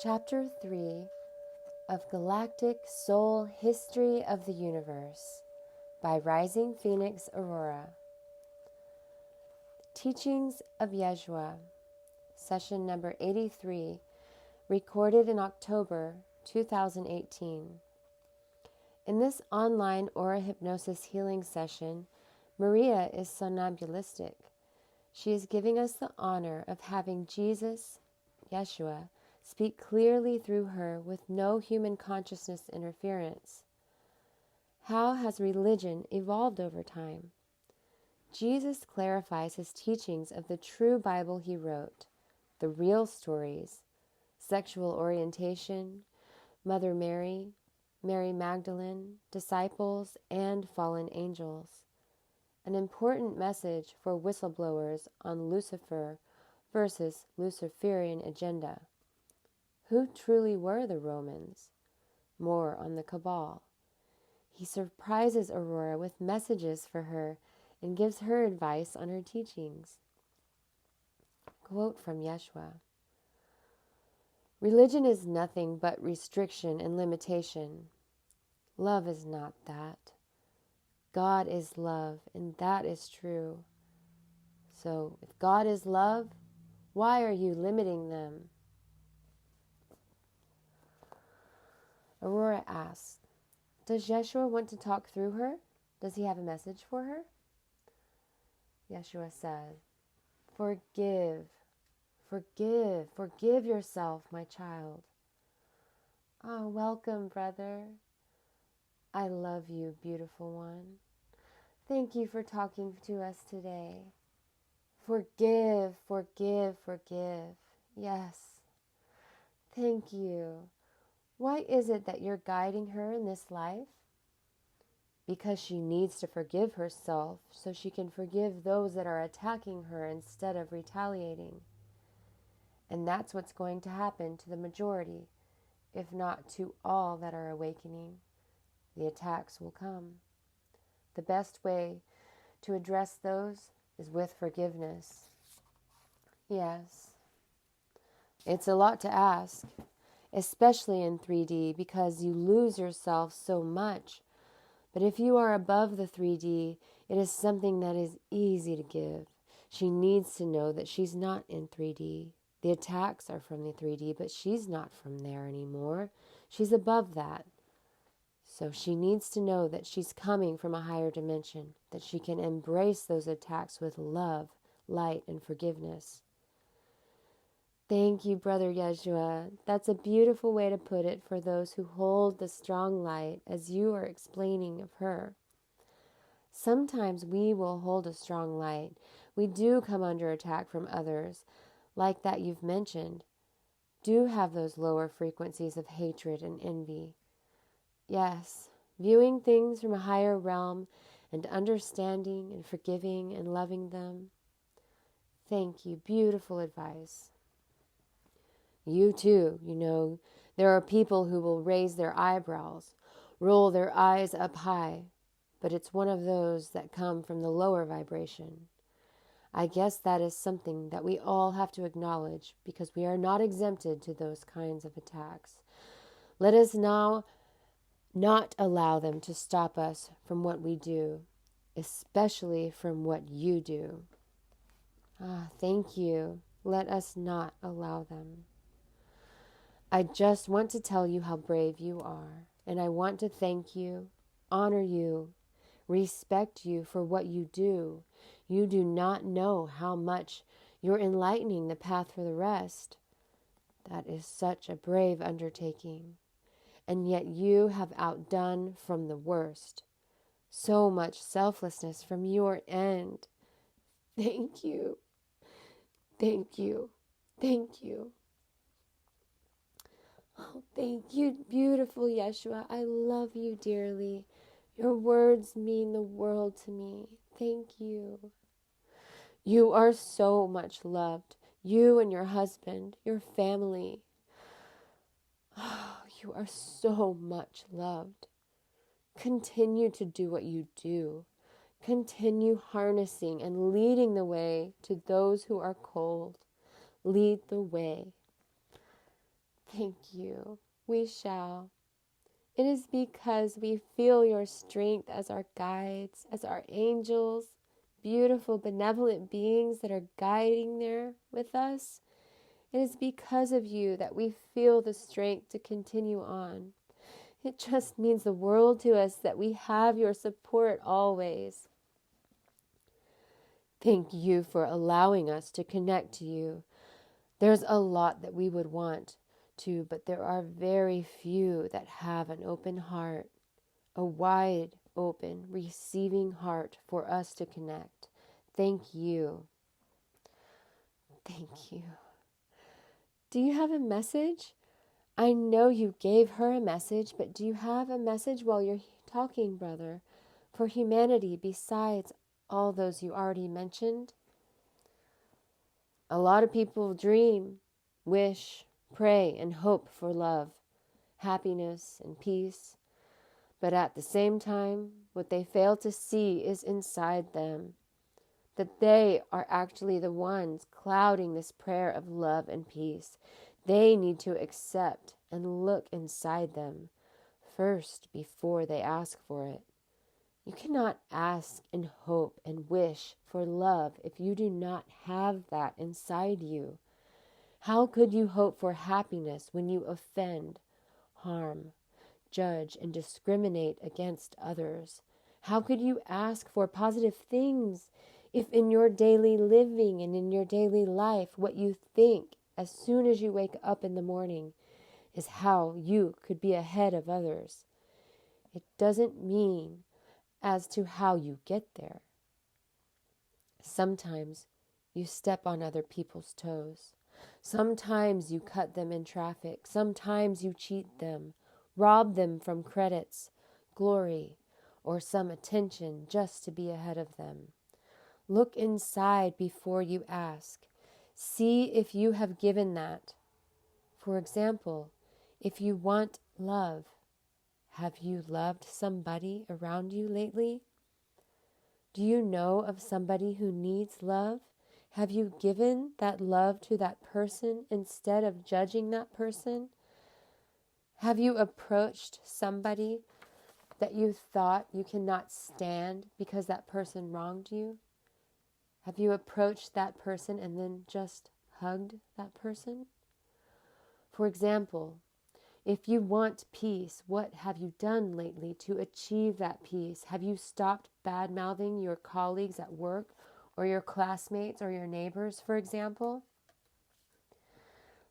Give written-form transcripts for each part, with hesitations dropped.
Chapter 3 of Galactic Soul History of the Universe by Rising Phoenix Aurora. Teachings of Yeshua, session number 83, recorded in October 2018. In this online aura hypnosis healing session, Maria is somnambulistic. She is giving us the honor of having Jesus, Yeshua, speak clearly through her with no human consciousness interference. How has religion evolved over time? Jesus clarifies his teachings of the true Bible he wrote, the real stories, sexual orientation, Mother Mary, Mary Magdalene, disciples, and fallen angels. An important message for whistleblowers on Lucifer versus Luciferian agenda. Who truly were the Romans? More on the Cabal. He surprises Aurora with messages for her and gives her advice on her teachings. Quote from Yeshua. Religion is nothing but restriction and limitation. Love is not that. God is love, and that is true. So, if God is love, why are you limiting them? Aurora asks, does Yeshua want to talk through her? Does he have a message for her? Yeshua said, forgive, forgive, forgive yourself, my child. Oh, welcome, brother. I love you, beautiful one. Thank you for talking to us today. Forgive, forgive, forgive. Yes. Thank you. Why is it that you're guiding her in this life? Because she needs to forgive herself so she can forgive those that are attacking her instead of retaliating. And that's what's going to happen to the majority, if not to all that are awakening. The attacks will come. The best way to address those is with forgiveness. Yes. It's a lot to ask, especially in 3D, because you lose yourself so much. But if you are above the 3D, it is something that is easy to give. She needs to know that she's not in 3D. The attacks are from the 3D, but she's not from there anymore. She's above that. So she needs to know that she's coming from a higher dimension, that she can embrace those attacks with love, light, and forgiveness. Thank you, Brother Yeshua. That's a beautiful way to put it for those who hold the strong light, as you are explaining of her. Sometimes we will hold a strong light. We do come under attack from others, like that you've mentioned, do have those lower frequencies of hatred and envy. Yes, viewing things from a higher realm and understanding and forgiving and loving them. Thank you. Beautiful advice. You too, there are people who will raise their eyebrows, roll their eyes up high, but it's one of those that come from the lower vibration. I guess that is something that we all have to acknowledge because we are not exempted to those kinds of attacks. Let us now not allow them to stop us from what we do, especially from what you do. Thank you. Let us not allow them. I just want to tell you how brave you are, and I want to thank you, honor you, respect you for what you do. You do not know how much you're enlightening the path for the rest. That is such a brave undertaking. And yet you have outdone from the worst. So much selflessness from your end. Thank you. Thank you. Thank you. Oh, thank you, beautiful Yeshua. I love you dearly. Your words mean the world to me. Thank you. You are so much loved. You and your husband, your family. Oh, you are so much loved. Continue to do what you do. Continue harnessing and leading the way to those who are cold. Lead the way. Thank you. We shall. It is because we feel your strength as our guides, as our angels, beautiful, benevolent beings that are guiding there with us. It is because of you that we feel the strength to continue on. It just means the world to us that we have your support always. Thank you for allowing us to connect to you. There's a lot that we would want to, but there are very few that have an open heart, a wide open, receiving heart for us to connect. Thank you. Thank you. Do you have a message? I know you gave her a message, but do you have a message while you're talking, brother, for humanity besides all those you already mentioned? A lot of people dream, wish, pray, and hope for love, happiness, and peace. But at the same time, what they fail to see is inside them, that they are actually the ones clouding this prayer of love and peace. They need to accept and look inside them first before they ask for it. You cannot ask and hope and wish for love if you do not have that inside you. How could you hope for happiness when you offend, harm, judge, and discriminate against others? How could you ask for positive things if in your daily living and in your daily life what you think as soon as you wake up in the morning is how you could be ahead of others? It doesn't mean as to how you get there. Sometimes you step on other people's toes. Sometimes you cut them in traffic. Sometimes you cheat them, rob them from credits, glory, or some attention just to be ahead of them. Look inside before you ask. See if you have given that. For example, if you want love, have you loved somebody around you lately? Do you know of somebody who needs love? Have you given that love to that person instead of judging that person? Have you approached somebody that you thought you cannot stand because that person wronged you? Have you approached that person and then just hugged that person? For example, if you want peace, what have you done lately to achieve that peace? Have you stopped bad-mouthing your colleagues at work or your classmates or your neighbors, for example?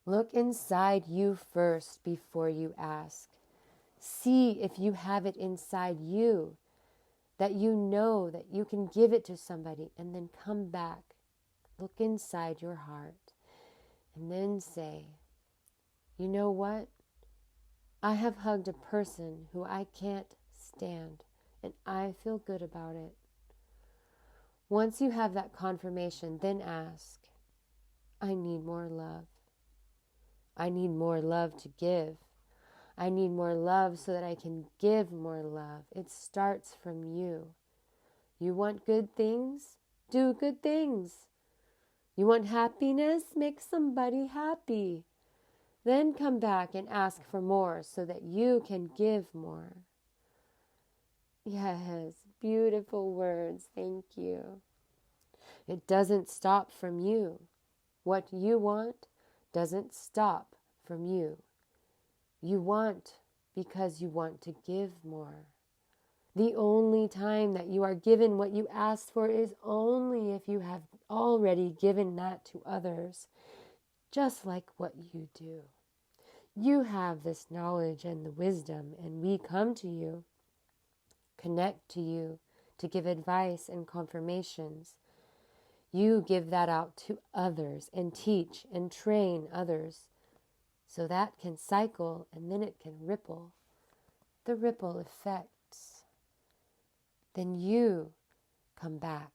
Look inside you first before you ask. See if you have it inside you, that you know that you can give it to somebody, and then come back. Look inside your heart and then say, you know what? I have hugged a person who I can't stand, and I feel good about it. Once you have that confirmation, then ask, I need more love. I need more love to give. I need more love so that I can give more love. It starts from you. You want good things? Do good things. You want happiness? Make somebody happy. Then come back and ask for more so that you can give more. Yes, beautiful words. Thank you. It doesn't stop from you. What you want doesn't stop from you. You want because you want to give more. The only time that you are given what you asked for is only if you have already given that to others, just like what you do. You have this knowledge and the wisdom, and we come to you, connect to you, to give advice and confirmations. You give that out to others and teach and train others, so that can cycle and then it can ripple. The ripple effects. Then you come back.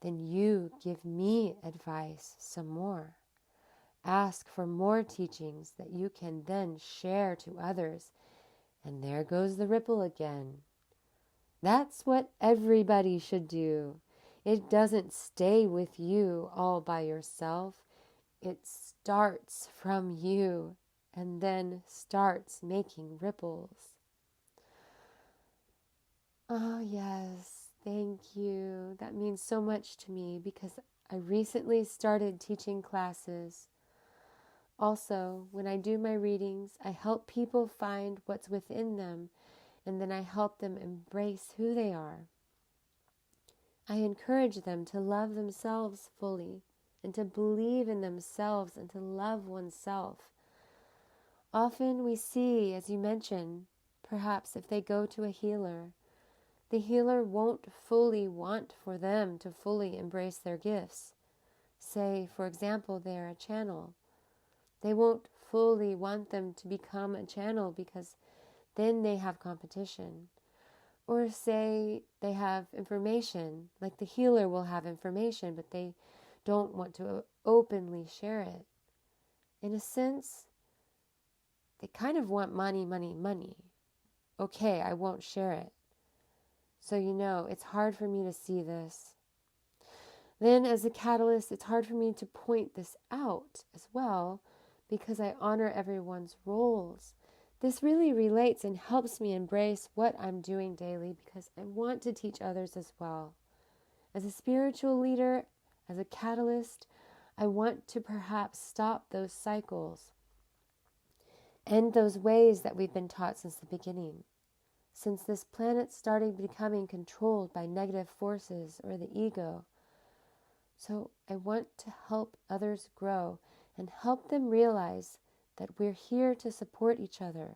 Then you give me advice some more. Ask for more teachings that you can then share to others. And there goes the ripple again. That's what everybody should do. It doesn't stay with you all by yourself. It starts from you. and then starts making ripples. Oh, yes. Thank you. That means so much to me because I recently started teaching classes. Also, when I do my readings, I help people find what's within them, and then I help them embrace who they are. I encourage them to love themselves fully and to believe in themselves and to love oneself. Often we see, as you mentioned, perhaps if they go to a healer, the healer won't fully want for them to fully embrace their gifts. Say, for example, they're a channel. They won't fully want them to become a channel because then they have competition. Or say they have information, like the healer will have information, but they don't want to openly share it. In a sense, they kind of want money, money, money. Okay, I won't share it. So it's hard for me to see this. Then as a catalyst, it's hard for me to point this out as well because I honor everyone's roles. This really relates and helps me embrace what I'm doing daily because I want to teach others as well. As a spiritual leader, as a catalyst, I want to perhaps stop those cycles and those ways that we've been taught since the beginning. Since this planet started becoming controlled by negative forces or the ego. So I want to help others grow and help them realize that we're here to support each other,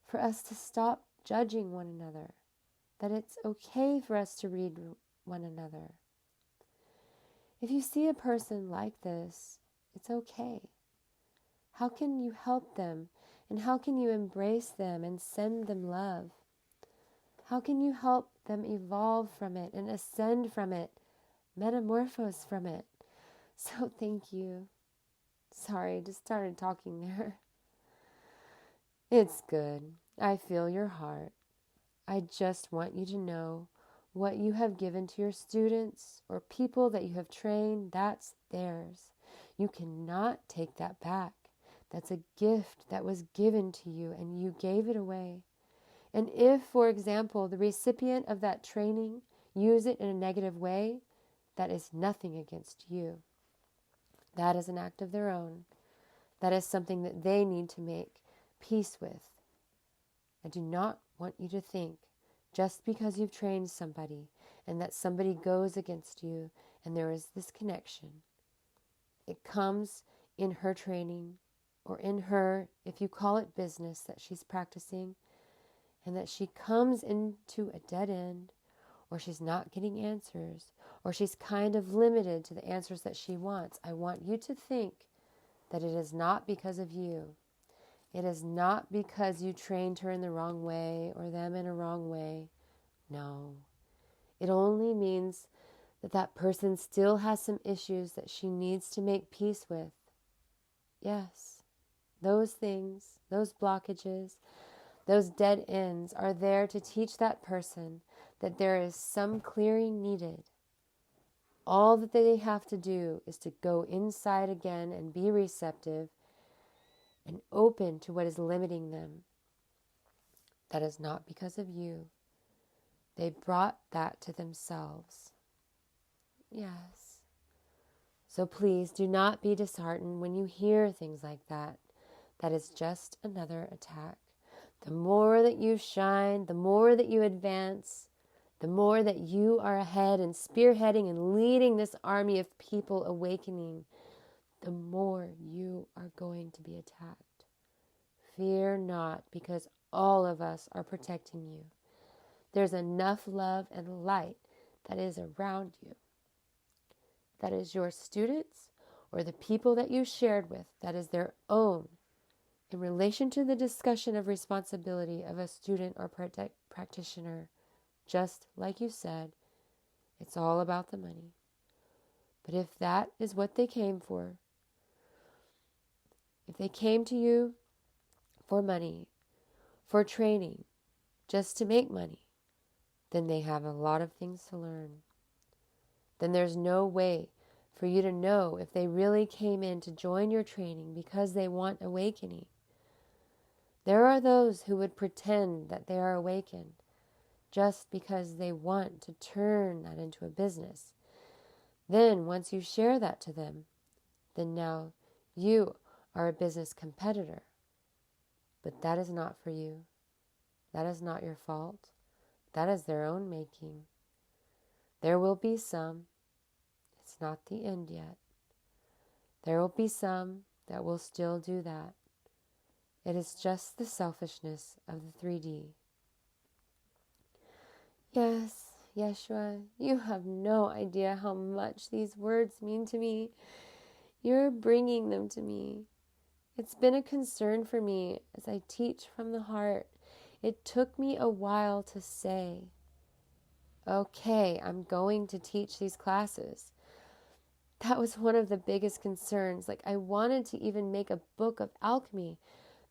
for us to stop judging one another, that it's okay for us to read one another. If you see a person like this, it's okay. How can you help them, and how can you embrace them and send them love? How can you help them evolve from it and ascend from it, metamorphose from it? So thank you. Sorry, I just started talking there. It's good. I feel your heart. I just want you to know what you have given to your students or people that you have trained, that's theirs. You cannot take that back. That's a gift that was given to you and you gave it away. And if, for example, the recipient of that training use it in a negative way, that is nothing against you. That is an act of their own. That is something that they need to make peace with. I do not want you to think just because you've trained somebody and that somebody goes against you and there is this connection. It comes in her training or in her, if you call it business that she's practicing, and that she comes into a dead end, or she's not getting answers, or she's kind of limited to the answers that she wants. I want you to think that it is not because of you. It is not because you trained her in the wrong way or them in a wrong way. No. It only means that that person still has some issues that she needs to make peace with. Yes, those things, those blockages, those dead ends are there to teach that person that there is some clearing needed. All that they have to do is to go inside again and be receptive and open to what is limiting them. That is not because of you. They brought that to themselves. Yes. So please do not be disheartened when you hear things like that. That is just another attack. The more that you shine, the more that you advance, the more that you are ahead and spearheading and leading this army of people awakening, the more you are going to be attacked. Fear not, because all of us are protecting you. There's enough love and light that is around you. That is your students or the people that you shared with, that is their own. In relation to the discussion of responsibility of a student or practitioner, just like you said, it's all about the money. But if that is what they came for, if they came to you for money, for training, just to make money, then they have a lot of things to learn. Then there's no way for you to know if they really came in to join your training because they want awakening. There are those who would pretend that they are awakened just because they want to turn that into a business. Then once you share that to them, then now you are a business competitor. But that is not for you. That is not your fault. That is their own making. There will be some. It's not the end yet. There will be some that will still do that. It is just the selfishness of the 3D. Yes, Yeshua, you have no idea how much these words mean to me. You're bringing them to me. It's been a concern for me as I teach from the heart. It took me a while to say, okay, I'm going to teach these classes. That was one of the biggest concerns. Like, I wanted to even make a book of alchemy,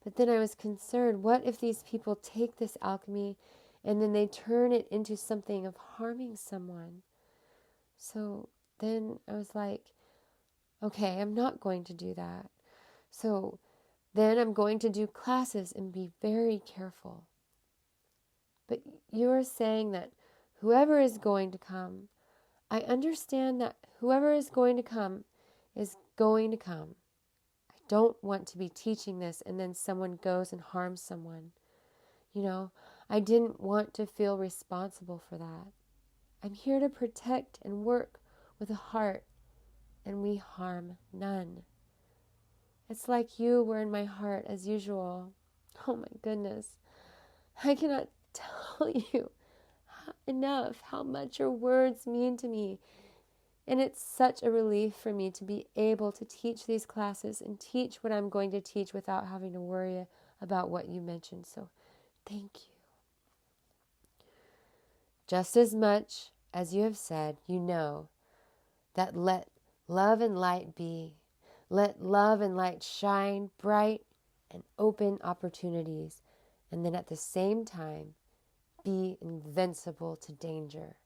but then I was concerned, what if these people take this alchemy and then they turn it into something of harming someone? So then I was like, okay, I'm not going to do that. So then I'm going to do classes and be very careful. But you are saying that whoever is going to come, I understand that whoever is going to come is going to come. I don't want to be teaching this and then someone goes and harms someone. I didn't want to feel responsible for that. I'm here to protect and work with a heart, and we harm none. It's like you were in my heart as usual. Oh my goodness. I cannot tell you enough how much your words mean to me. And it's such a relief for me to be able to teach these classes and teach what I'm going to teach without having to worry about what you mentioned. So thank you. Just as much as you have said, you know that let love and light be. Let love and light shine bright and open opportunities. And then at the same time, be invincible to danger.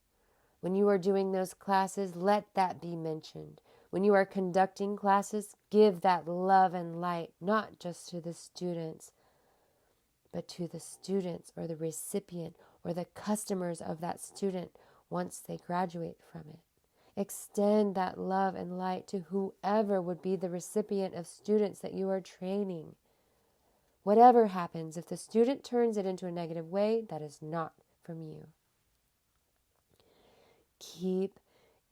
When you are doing those classes, let that be mentioned. When you are conducting classes, give that love and light, not just to the students, but to the students or the recipient or the customers of that student once they graduate from it. Extend that love and light to whoever would be the recipient of students that you are training. Whatever happens, if the student turns it into a negative way, that is not from you. Keep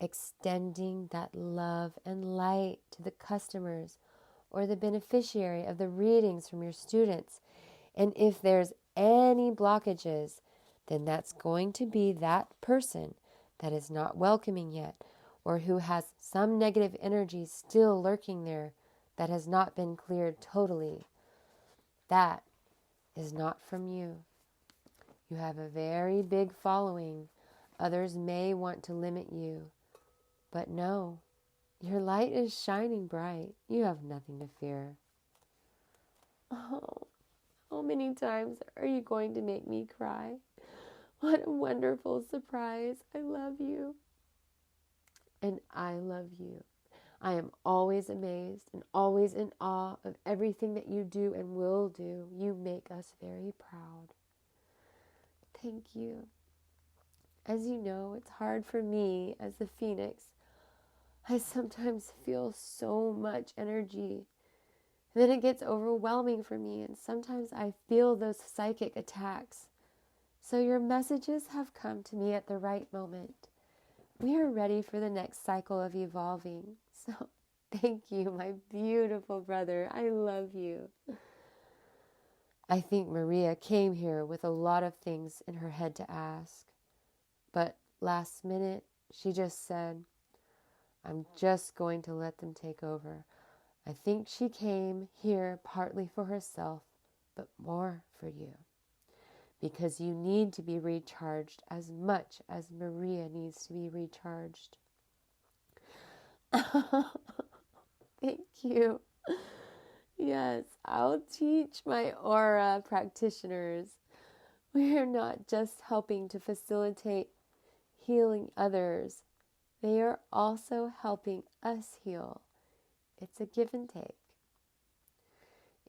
extending that love and light to the customers or the beneficiary of the readings from your students. And if there's any blockages, then that's going to be that person that is not welcoming yet, or who has some negative energy still lurking there that has not been cleared totally. That is not from you. You have a very big following. Others may want to limit you, but no, your light is shining bright. You have nothing to fear. Oh, how many times are you going to make me cry? What a wonderful surprise. I love you. And I love you. I am always amazed and always in awe of everything that you do and will do. You make us very proud. Thank you. As you know, it's hard for me as the Phoenix. I sometimes feel so much energy. Then it gets overwhelming for me, and sometimes I feel those psychic attacks. So your messages have come to me at the right moment. We are ready for the next cycle of evolving. So thank you, my beautiful brother. I love you. I think Maria came here with a lot of things in her head to ask. But last minute, she just said, I'm just going to let them take over. I think she came here partly for herself, but more for you. Because you need to be recharged as much as Maria needs to be recharged. Thank you. Yes, I'll teach my Aura practitioners. We are not just helping to facilitate healing others they are also helping us heal. It's a give and take.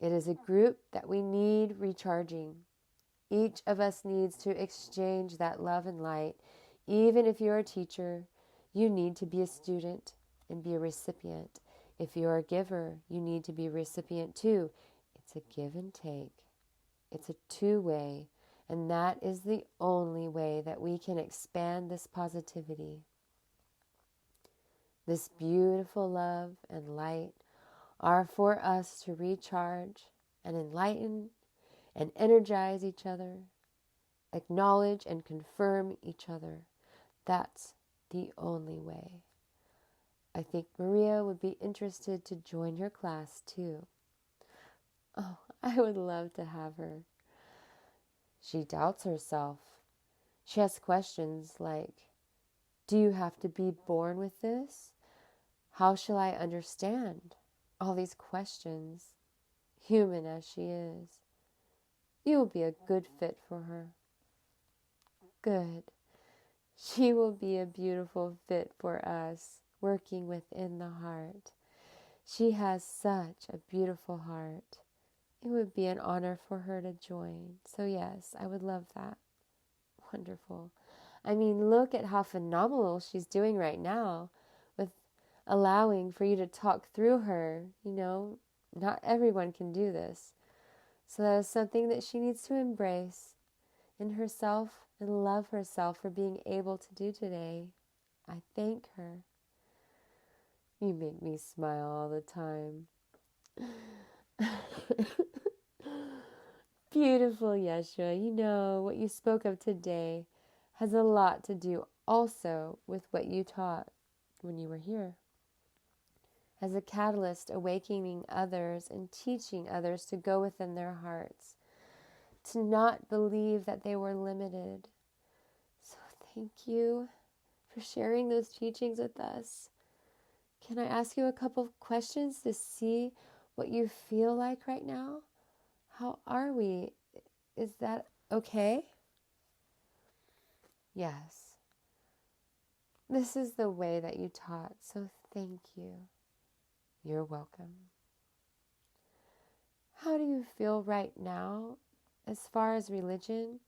It is a group that we need recharging. Each of us needs to exchange that love and light. Even if you're a teacher, you need to be a student and be a recipient. If you're a giver, you need to be a recipient too. It's a give and take. It's a two-way, and that is the only way that we can expand this positivity. This beautiful love and light are for us to recharge and enlighten and energize each other, acknowledge and confirm each other. That's the only way. I think Maria would be interested to join your class too. Oh, I would love to have her. She doubts herself. She has questions like, do you have to be born with this? How shall I understand? All these questions, human as she is. You will be a good fit for her. Good. She will be a beautiful fit for us, working within the heart. She has such a beautiful heart. It would be an honor for her to join. So yes, I would love that. Wonderful. I mean, look at how phenomenal she's doing right now with allowing for you to talk through her. Not everyone can do this. So that is something that she needs to embrace in herself and love herself for being able to do today. I thank her. You make me smile all the time. Beautiful, Yeshua. What you spoke of today has a lot to do also with what you taught when you were here. As a catalyst, awakening others and teaching others to go within their hearts, to not believe that they were limited. So thank you for sharing those teachings with us. Can I ask you a couple of questions to see what you feel like right now? How are we? Is that okay? Yes. This is the way that you taught, so thank you. You're welcome. How do you feel right now as far as religion?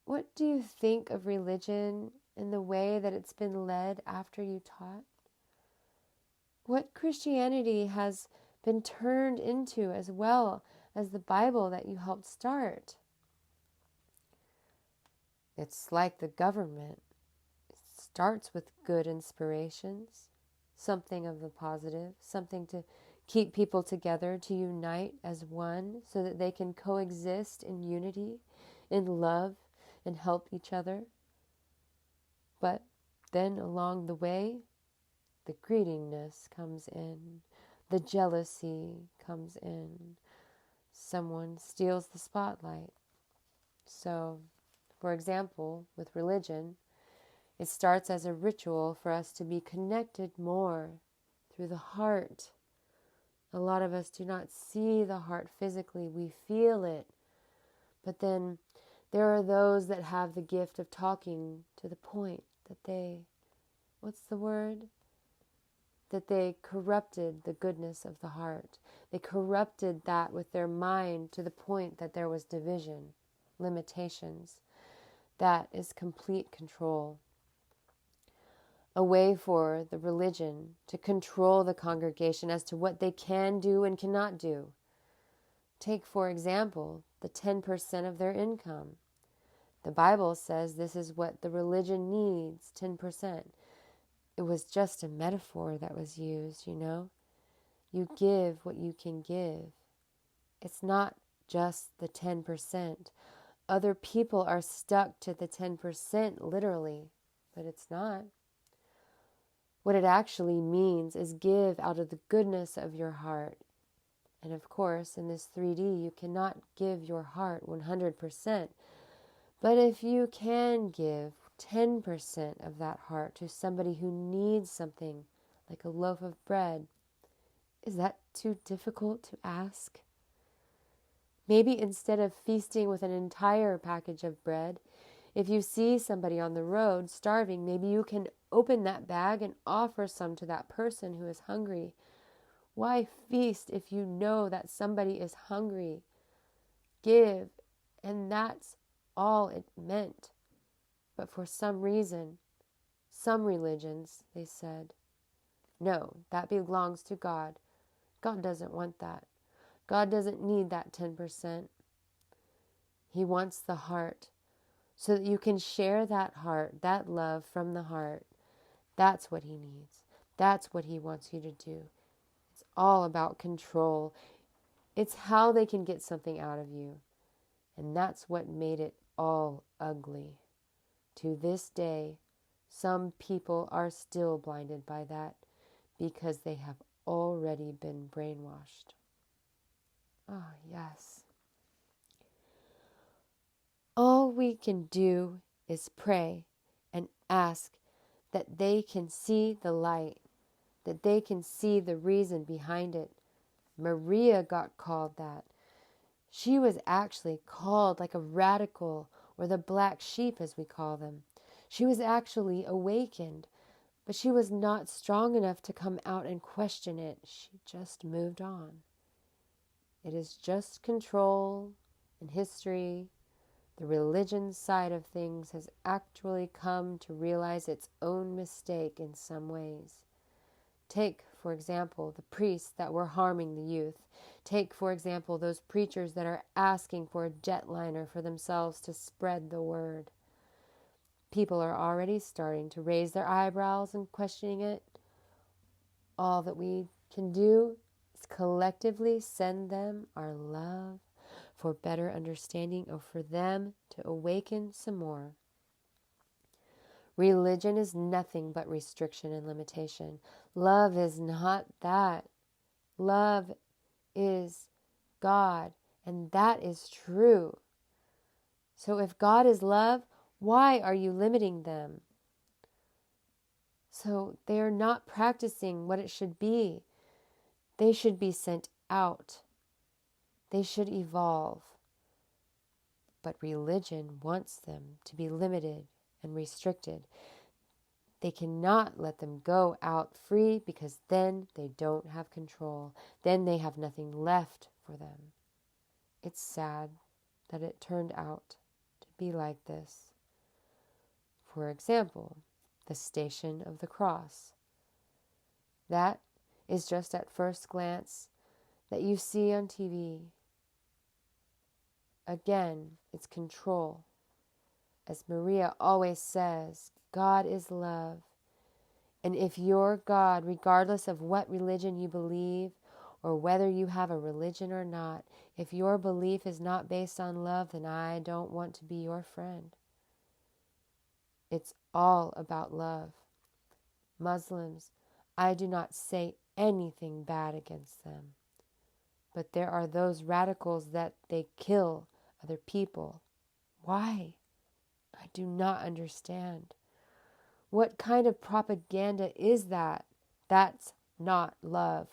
What do you think of religion in the way that it's been led after you taught? What Christianity has been turned into as well as the Bible that you helped start? It's like the government. It starts with good inspirations, something of the positive, something to keep people together, to unite as one so that they can coexist in unity, in love, and help each other. But then along the way, the greediness comes in, the jealousy comes in. Someone steals the spotlight. So, for example, with religion, it starts as a ritual for us to be connected more through the heart. A lot of us do not see the heart physically. We feel it. But then there are those that have the gift of talking to the point that that they corrupted the goodness of the heart. They corrupted that with their mind to the point that there was division, limitations. That is complete control. A way for the religion to control the congregation as to what they can do and cannot do. Take, for example, the 10% of their income. The Bible says this is what the religion needs, 10%. It was just a metaphor that was used, You give what you can give. It's not just the 10%. Other people are stuck to the 10% literally, but it's not. What it actually means is give out of the goodness of your heart. And of course, in this 3D, you cannot give your heart 100%. But if you can give 10% of that heart to somebody who needs something, like a loaf of bread, is that too difficult to ask? Maybe instead of feasting with an entire package of bread, If you see somebody on the road starving, maybe you can open that bag and offer some to that person who is hungry. Why feast if you know that somebody is hungry? Give. And that's all it meant. But for some reason, some religions, they said, no, that belongs to God. God doesn't want that. God doesn't need that 10%. He wants the heart, so that you can share that heart, that love from the heart. That's what He needs. That's what He wants you to do. It's all about control. It's how they can get something out of you. And that's what made it all ugly. To this day, some people are still blinded by that because they have already been brainwashed. Oh, yes. All we can do is pray and ask that they can see the light, that they can see the reason behind it. Maria got called that. She was actually called like a radical, or the black sheep as we call them. She was actually awakened, but she was not strong enough to come out and question it. She just moved on. It is just control and history. The religion side of things has actually come to realize its own mistake in some ways. Take, for example, the priests that were harming the youth. Take, for example, those preachers that are asking for a jetliner for themselves to spread the word. People are already starting to raise their eyebrows and questioning it. All that we can do is collectively send them our love for better understanding, or for them to awaken some more. Religion is nothing but restriction and limitation. Love is not that. Love is God, and that is true. So if God is love, why are you limiting them? So they are not practicing what it should be. They should be sent out. They should evolve. But religion wants them to be limited and restricted. They cannot let them go out free, because then they don't have control. Then they have nothing left for them. It's sad that it turned out to be like this. For example, the Station of the Cross. That is just at first glance that you see on TV. Again, it's control. As Maria always says, God is love. And if your God, regardless of what religion you believe, or whether you have a religion or not, if your belief is not based on love, then I don't want to be your friend. It's all about love. Muslims, I do not say anything bad against them. But there are those radicals that they kill other people. Why? I do not understand. What kind of propaganda is that? That's not love.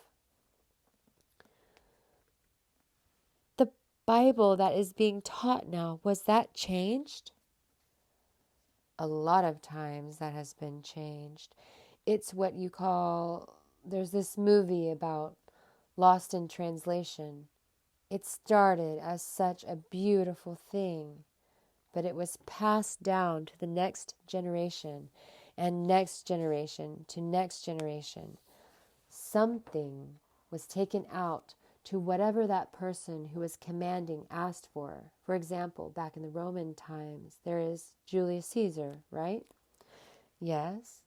The Bible that is being taught now, was that changed? A lot of times that has been changed. It's what you call, there's this movie about Lost in Translation. It started as such a beautiful thing, but it was passed down to the next generation, and next generation to next generation. Something was taken out to whatever that person who was commanding asked for. For example, back in the Roman times, there is Julius Caesar, right? Yes.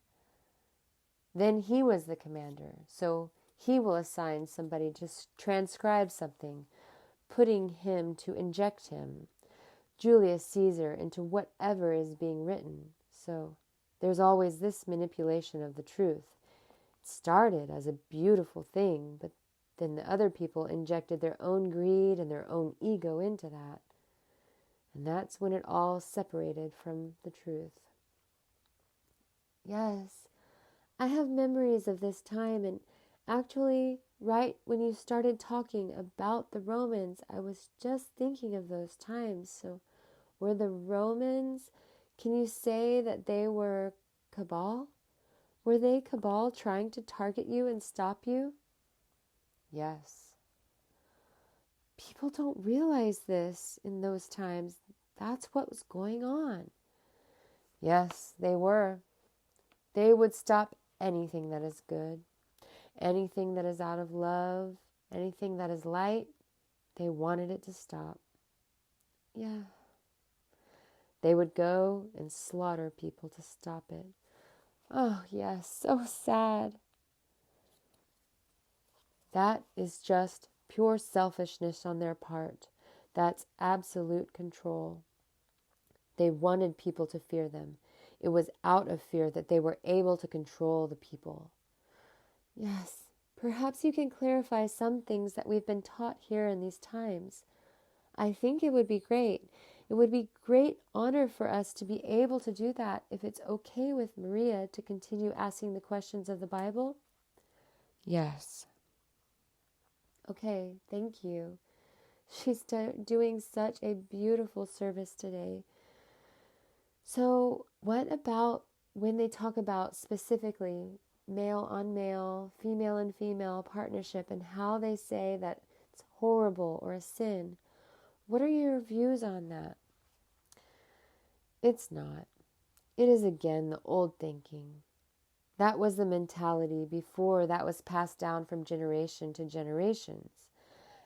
Then he was the commander, so he will assign somebody to transcribe something, putting him to inject him, Julius Caesar, into whatever is being written. So there's always this manipulation of the truth. It started as a beautiful thing, but then the other people injected their own greed and their own ego into that. And that's when it all separated from the truth. Yes, I have memories of this time, and actually, right when you started talking about the Romans, I was just thinking of those times. So were the Romans Can you say that they were cabal? Were they cabal trying to target you and stop you? Yes. People don't realize this in those times. That's what was going on. Yes, they were. They would stop anything that is good, anything that is out of love, anything that is light. They wanted it to stop. Yeah. They would go and slaughter people to stop it. Oh, yes, so sad. That is just pure selfishness on their part. That's absolute control. They wanted people to fear them. It was out of fear that they were able to control the people. Yes, perhaps you can clarify some things that we've been taught here in these times. I think it would be great. It would be great honor for us to be able to do that if it's okay with Maria to continue asking the questions of the Bible. Yes. Okay, thank you. She's doing such a beautiful service today. So what about when they talk about specifically male on male, female and female partnership and how they say that it's horrible or a sin? What are your views on that? It's not. It is again the old thinking. That was the mentality before that was passed down from generation to generations.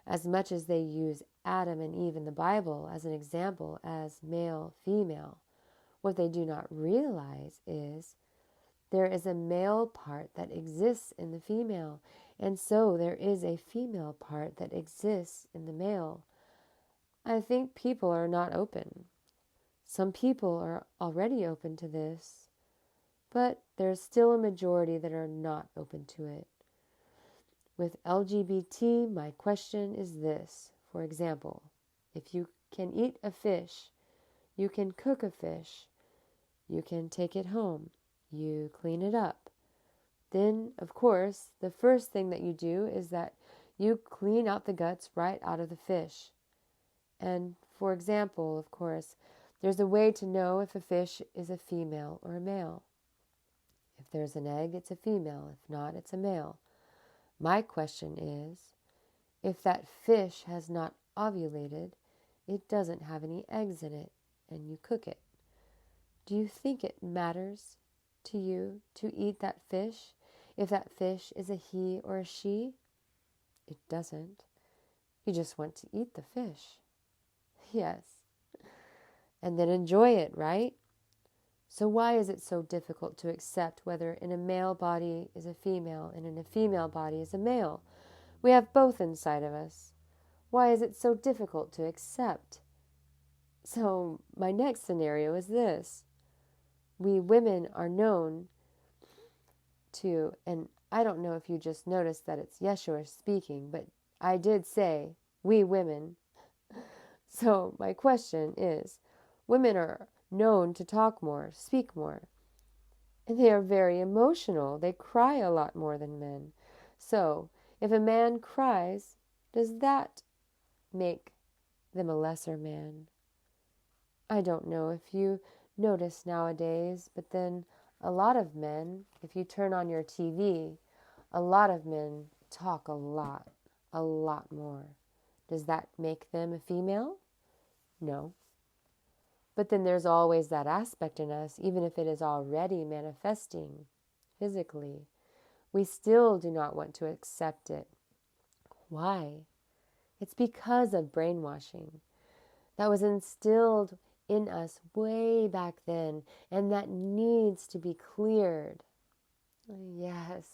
As much as they use Adam and Eve in the Bible as an example as male, female, what they do not realize is there is a male part that exists in the female, and so there is a female part that exists in the male. I think people are not open. Some people are already open to this, but there's still a majority that are not open to it. With LGBT, my question is this. For example, if you can eat a fish, you can cook a fish, you can take it home, you clean it up. Then, of course, the first thing that you do is that you clean out the guts right out of the fish. And for example, of course, there's a way to know if a fish is a female or a male. If there's an egg, it's a female. If not, it's a male. My question is, if that fish has not ovulated, it doesn't have any eggs in it, and you cook it. Do you think it matters to you to eat that fish if that fish is a he or a she? It doesn't. You just want to eat the fish. Yes. And then enjoy it, right? So why is it so difficult to accept whether in a male body is a female and in a female body is a male? We have both inside of us. Why is it so difficult to accept? So my next scenario is this. We women are known to, and I don't know if you just noticed that it's Yeshua speaking, but I did say we women. So my question is, women are known to talk more, speak more, and they are very emotional. They cry a lot more than men. So if a man cries, does that make them a lesser man? I don't know if you notice nowadays, but then a lot of men, if you turn on your TV, a lot of men talk a lot more. Does that make them a female? No. But then there's always that aspect in us, even if it is already manifesting physically. We still do not want to accept it. Why? It's because of brainwashing that was instilled in us way back then, and that needs to be cleared. Yes.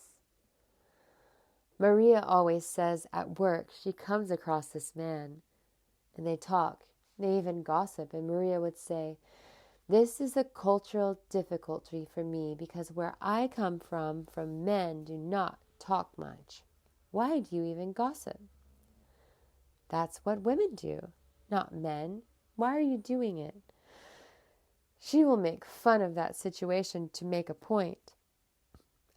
Maria always says at work she comes across this man, and they talk. They even gossip, and Maria would say, "This is a cultural difficulty for me because where I come from men do not talk much. Why do you even gossip?" That's what women do, not men. Why are you doing it? She will make fun of that situation to make a point.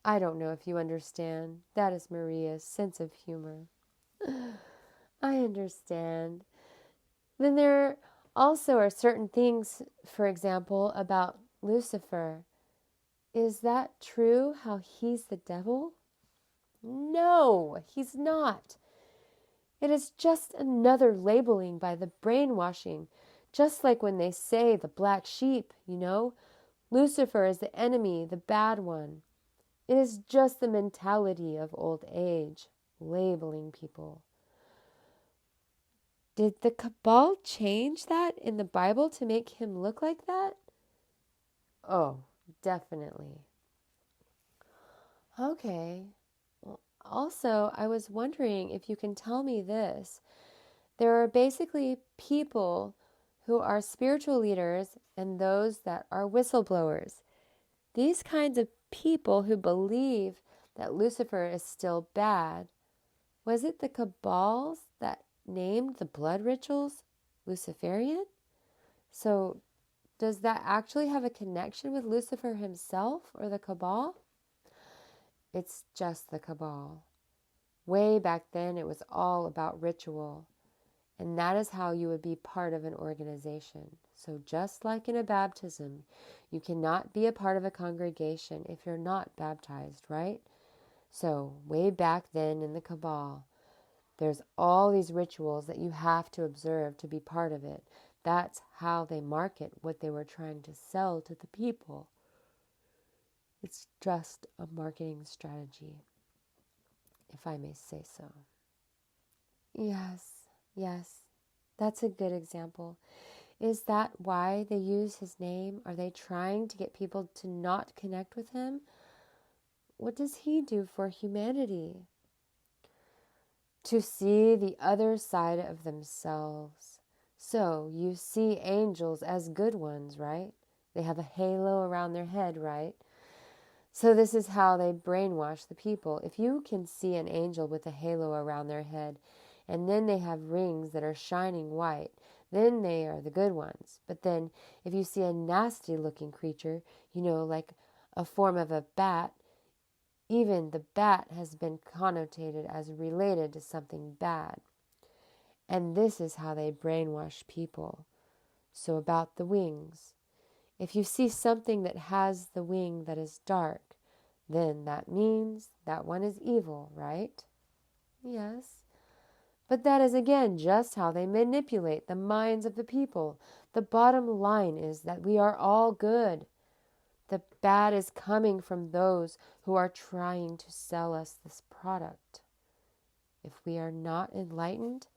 I don't know if you understand. That is Maria's sense of humor. I understand. Then there also are certain things, for example, about Lucifer. Is that true, how he's the devil? No, he's not. It is just another labeling by the brainwashing, just like when they say the black sheep, Lucifer is the enemy, the bad one. It is just the mentality of old age, labeling people. Did the Cabal change that in the Bible to make him look like that? Oh, definitely. Okay. Also, I was wondering if you can tell me this. There are basically people who are spiritual leaders and those that are whistleblowers. These kinds of people who believe that Lucifer is still bad. Was it the Cabals that named the blood rituals Luciferian? So, does that actually have a connection with Lucifer himself or the Cabal? It's just the Cabal. Way back then, it was all about ritual. And that is how you would be part of an organization. So just like in a baptism, you cannot be a part of a congregation if you're not baptized, right? So way back then in the Cabal, there's all these rituals that you have to observe to be part of it. That's how they market what they were trying to sell to the people. It's just a marketing strategy, if I may say so. Yes, that's a good example. Is that why they use his name? Are they trying to get people to not connect with him? What does he do for humanity? To see the other side of themselves. So you see angels as good ones, right? They have a halo around their head, right? So this is how they brainwash the people. If you can see an angel with a halo around their head, and then they have rings that are shining white, then they are the good ones. But then if you see a nasty looking creature, like a form of a bat, even the bat has been connotated as related to something bad. And this is how they brainwash people. So about the wings. If you see something that has the wing that is dark, then that means that one is evil, right? Yes. But that is again just how they manipulate the minds of the people. The bottom line is that we are all good. The bad is coming from those who are trying to sell us this product. If we are not enlightened,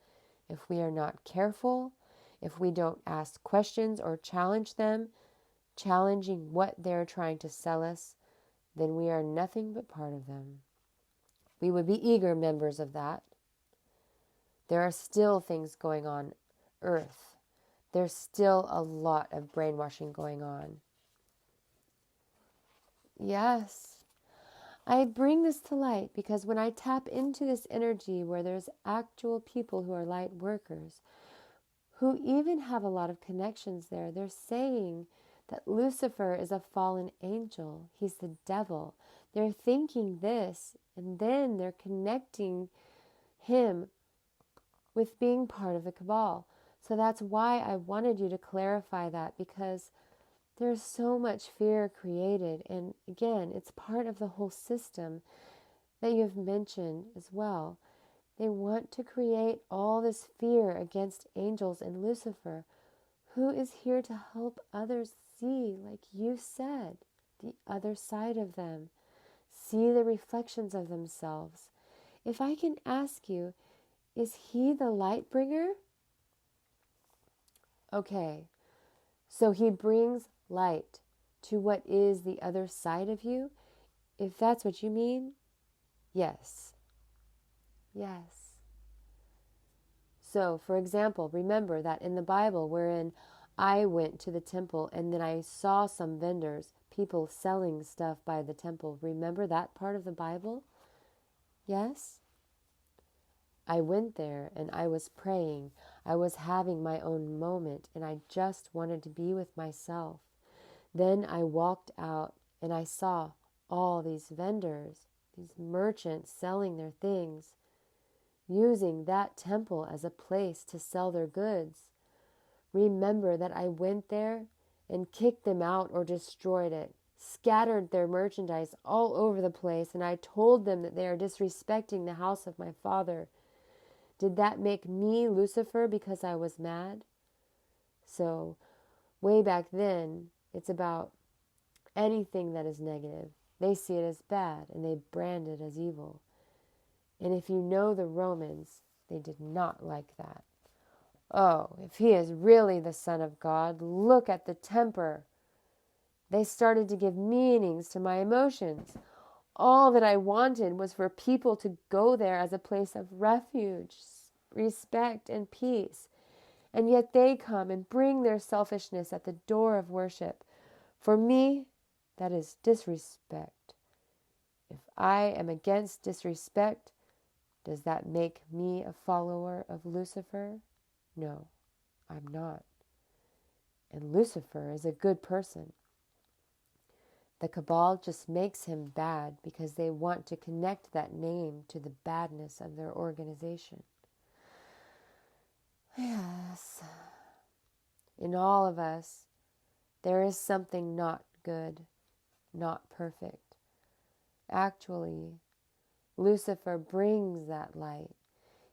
if we are not careful, if we don't ask questions or challenge them, challenging what they're trying to sell us, then we are nothing but part of them. We would be eager members of that. There are still things going on Earth. There's still a lot of brainwashing going on. Yes. I bring this to light because when I tap into this energy where there's actual people who are light workers, who even have a lot of connections there, they're saying that Lucifer is a fallen angel. He's the devil. They're thinking this, and then they're connecting him with being part of the Cabal. So that's why I wanted you to clarify that, because there's so much fear created. And again, it's part of the whole system that you've mentioned as well. They want to create all this fear against angels and Lucifer, who is here to help others see, like you said, the other side of them, see the reflections of themselves. If I can ask you, is he the light bringer? Okay, so he brings light to what is the other side of you. If that's what you mean, yes. Yes. So, for example, remember that in the Bible, wherein I went to the temple and then I saw some vendors, people selling stuff by the temple. Remember that part of the Bible? Yes? I went there and I was praying. I was having my own moment and I just wanted to be with myself. Then I walked out and I saw all these vendors, these merchants selling their things, using that temple as a place to sell their goods. Remember that I went there and kicked them out or destroyed it, scattered their merchandise all over the place, and I told them that they are disrespecting the house of my Father. Did that make me Lucifer because I was mad? So, way back then, it's about anything that is negative. They see it as bad and they brand it as evil. And if you know the Romans, they did not like that. Oh, if he is really the Son of God, look at the temper. They started to give meanings to my emotions. All that I wanted was for people to go there as a place of refuge, respect, and peace. And yet they come and bring their selfishness at the door of worship. For me, that is disrespect. If I am against disrespect, does that make me a follower of Lucifer? No, I'm not. And Lucifer is a good person. The cabal just makes him bad because they want to connect that name to the badness of their organization. Yes. In all of us, there is something not good, not perfect. Actually, Lucifer brings that light.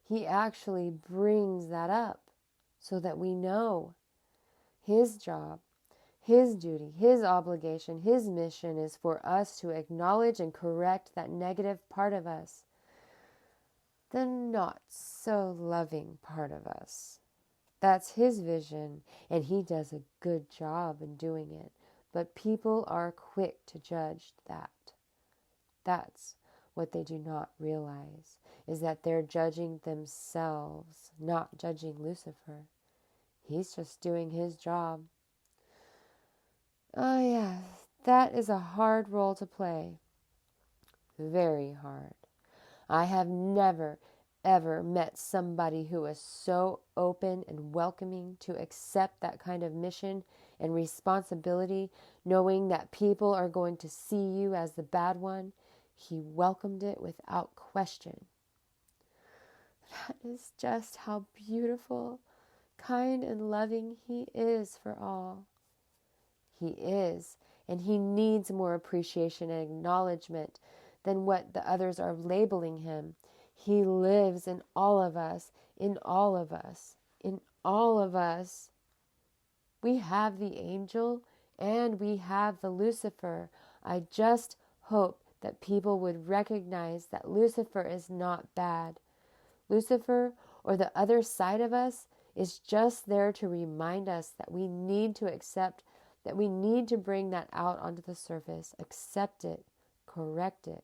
He actually brings that up so that we know his job, his duty, his obligation, his mission is for us to acknowledge and correct that negative part of us, the not so loving part of us. That's his vision, and he does a good job in doing it. But people are quick to judge that. That's what they do not realize, is that they're judging themselves, not judging Lucifer. He's just doing his job. Oh, yes, that is a hard role to play. Very hard. I have never, ever met somebody who was so open and welcoming to accept that kind of mission and responsibility, knowing that people are going to see you as the bad one. He welcomed it without question. That is just how beautiful, kind, and loving he is for all. He is, and he needs more appreciation and acknowledgement than what the others are labeling him. He lives in all of us, in all of us, in all of us. We have the angel and we have the Lucifer. I just hope that people would recognize that Lucifer is not bad. Lucifer, or the other side of us, is just there to remind us that we need to accept, that we need to bring that out onto the surface, accept it, correct it.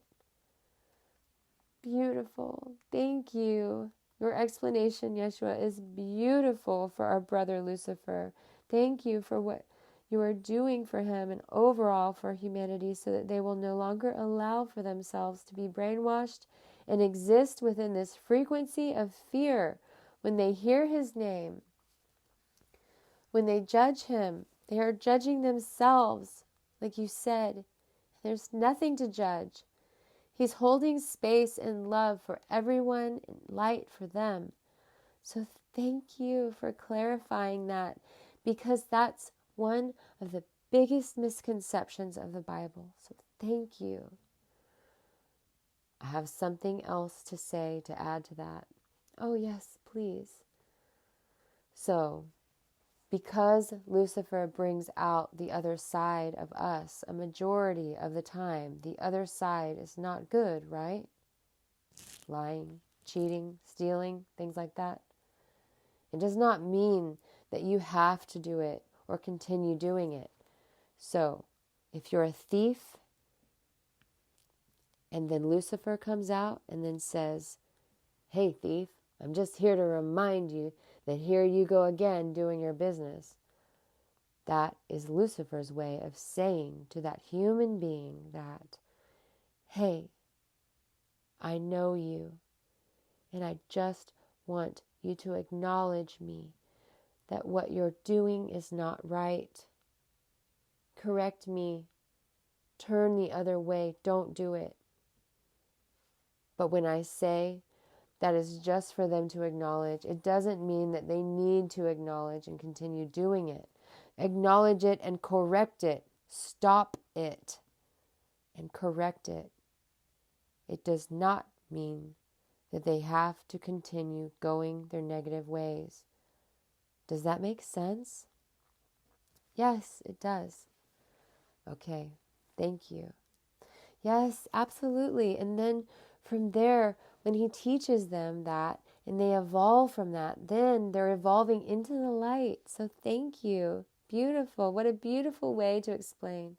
Beautiful. Thank you. Your explanation, Yeshua, is beautiful for our brother Lucifer. Thank you for what you are doing for him and overall for humanity so that they will no longer allow for themselves to be brainwashed and exist within this frequency of fear when they hear his name. When they judge him, they are judging themselves, like you said. There's nothing to judge. He's holding space and love for everyone and light for them. So thank you for clarifying that, because that's one of the biggest misconceptions of the Bible. So thank you. I have something else to say to add to that. Oh yes, please. So, because Lucifer brings out the other side of us a majority of the time, the other side is not good, right? Lying, cheating, stealing, things like that. It does not mean that you have to do it or continue doing it. So, if you're a thief, and then Lucifer comes out and then says, "Hey thief, I'm just here to remind you that here you go again doing your business." That is Lucifer's way of saying to that human being that, "Hey, I know you, and I just want you to acknowledge me, that what you're doing is not right. Correct me. Turn the other way. Don't do it." But when I say that is just for them to acknowledge. It doesn't mean that they need to acknowledge and continue doing it. Acknowledge it and correct it. Stop it and correct it. It does not mean that they have to continue going their negative ways. Does that make sense? Yes, it does. Okay, thank you. Yes, absolutely. And then from there, when he teaches them that and they evolve from that, then they're evolving into the light. So thank you. Beautiful. What a beautiful way to explain.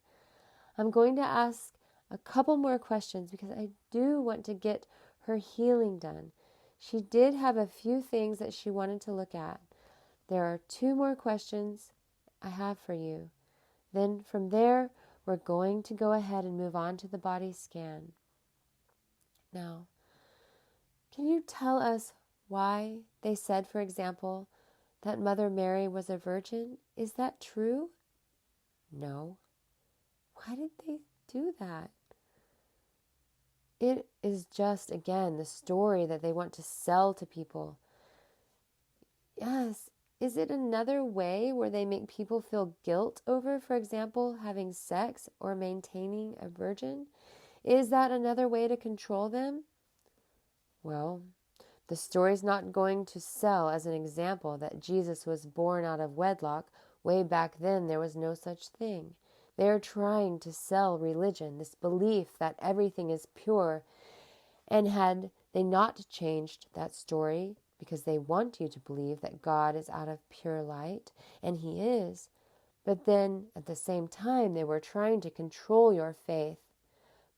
I'm going to ask a couple more questions because I do want to get her healing done. She did have a few things that she wanted to look at. There are 2 more questions I have for you. Then from there, we're going to go ahead and move on to the body scan. Now, can you tell us why they said, for example, that Mother Mary was a virgin? Is that true? No. Why did they do that? It is just, again, the story that they want to sell to people. Yes. Is it another way where they make people feel guilt over, for example, having sex or maintaining a virgin? Is that another way to control them? Well, the story's not going to sell as an example that Jesus was born out of wedlock. Way back then, there was no such thing. They're trying to sell religion, this belief that everything is pure. And had they not changed that story, because they want you to believe that God is out of pure light, and He is, but then at the same time, they were trying to control your faith.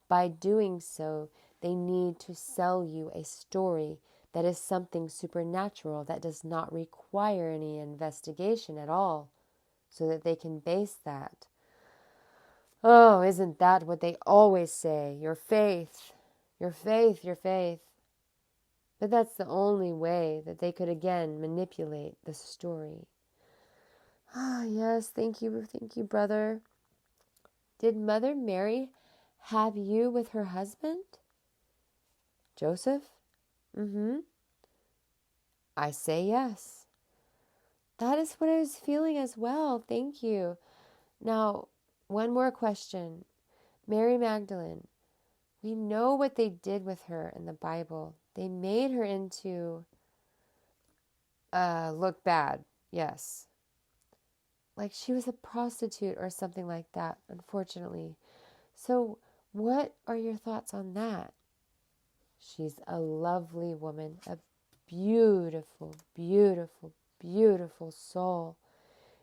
By doing so, they need to sell you a story that is something supernatural that does not require any investigation at all, so that they can base that. Oh, isn't that what they always say? Your faith, your faith, your faith. But that's the only way that they could again manipulate the story. Ah, yes, thank you, brother. Did Mother Mary have you with her husband? Joseph? I say yes. That is what I was feeling as well. Thank you. Now, one more question. Mary Magdalene, we know what they did with her in the Bible. They made her into look bad. Yes. Like she was a prostitute or something like that, unfortunately. So what are your thoughts on that? She's a lovely woman, a beautiful, beautiful, beautiful soul.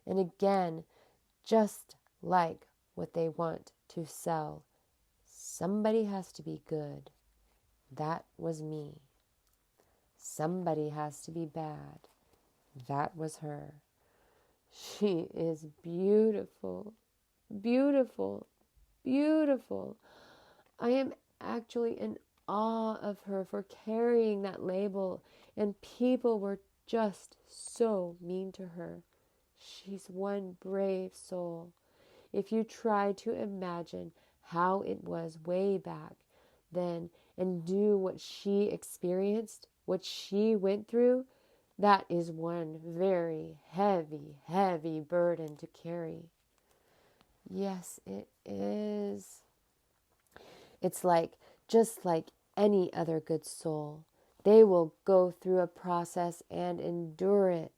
And again, just like what they want to sell, somebody has to be good. That was me. Somebody has to be bad. That was her. She is beautiful, beautiful, beautiful. I am actually in awe of her for carrying that label, and people were just so mean to her. She's one brave soul. If you try to imagine how it was way back then and do what she experienced, what she went through, that is one very heavy, heavy burden to carry. Yes, it is. It's just like any other good soul. They will go through a process and endure it.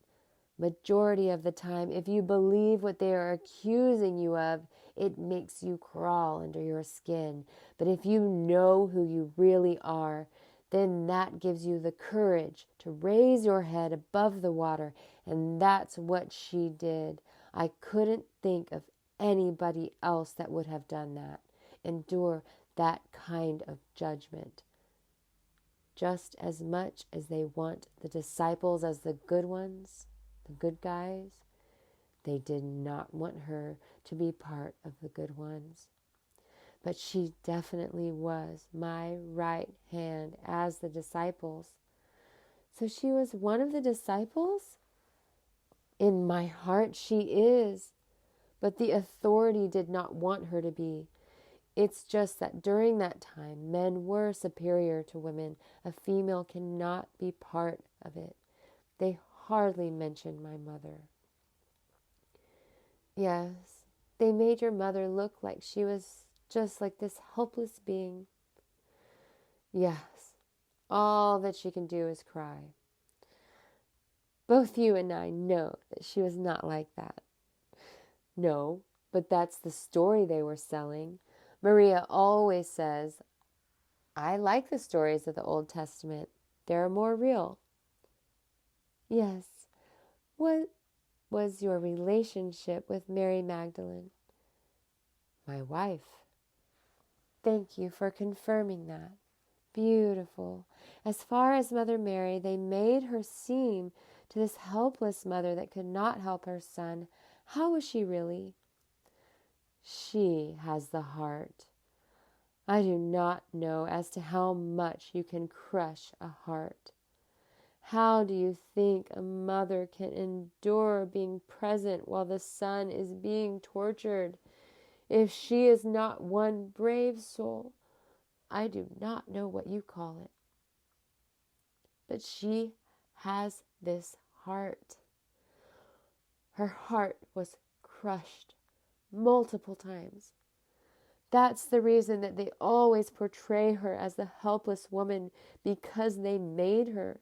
Majority of the time, if you believe what they are accusing you of, it makes you crawl under your skin. But if you know who you really are, then that gives you the courage to raise your head above the water. And that's what she did. I couldn't think of anybody else that would have done that. Endure that kind of judgment. Just as much as they want the disciples as the good ones, the good guys, they did not want her to be part of the good ones. But she definitely was my right hand as the disciples. So she was one of the disciples? In my heart, she is. But the authority did not want her to be. It's just that during that time, men were superior to women. A female cannot be part of it. They hardly mentioned my mother. Yes, they made your mother look like she was just like this helpless being. Yes, all that she can do is cry. Both you and I know that she was not like that. No, but that's the story they were selling. Maria always says, I like the stories of the Old Testament. They're more real. Yes. What was your relationship with Mary Magdalene? My wife. Thank you for confirming that. Beautiful. As far as Mother Mary, they made her seem to this helpless mother that could not help her son. How was she really? She has the heart. I do not know as to how much you can crush a heart. How do you think a mother can endure being present while the son is being tortured? If she is not one brave soul, I do not know what you call it. But she has this heart. Her heart was crushed multiple times. That's the reason that they always portray her as the helpless woman, because they made her.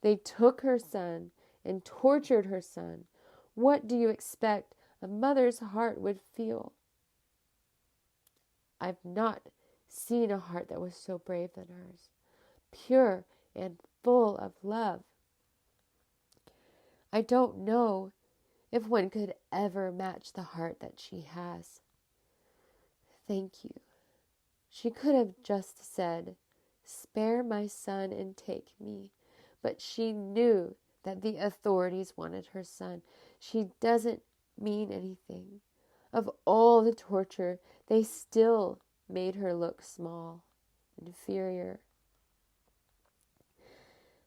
They took her son and tortured her son. What do you expect a mother's heart would feel? I've not seen a heart that was so brave than hers, pure and full of love. I don't know if one could ever match the heart that she has. Thank you. She could have just said, spare my son and take me. But she knew that the authorities wanted her son. She doesn't mean anything. Of all the torture, they still made her look small, inferior.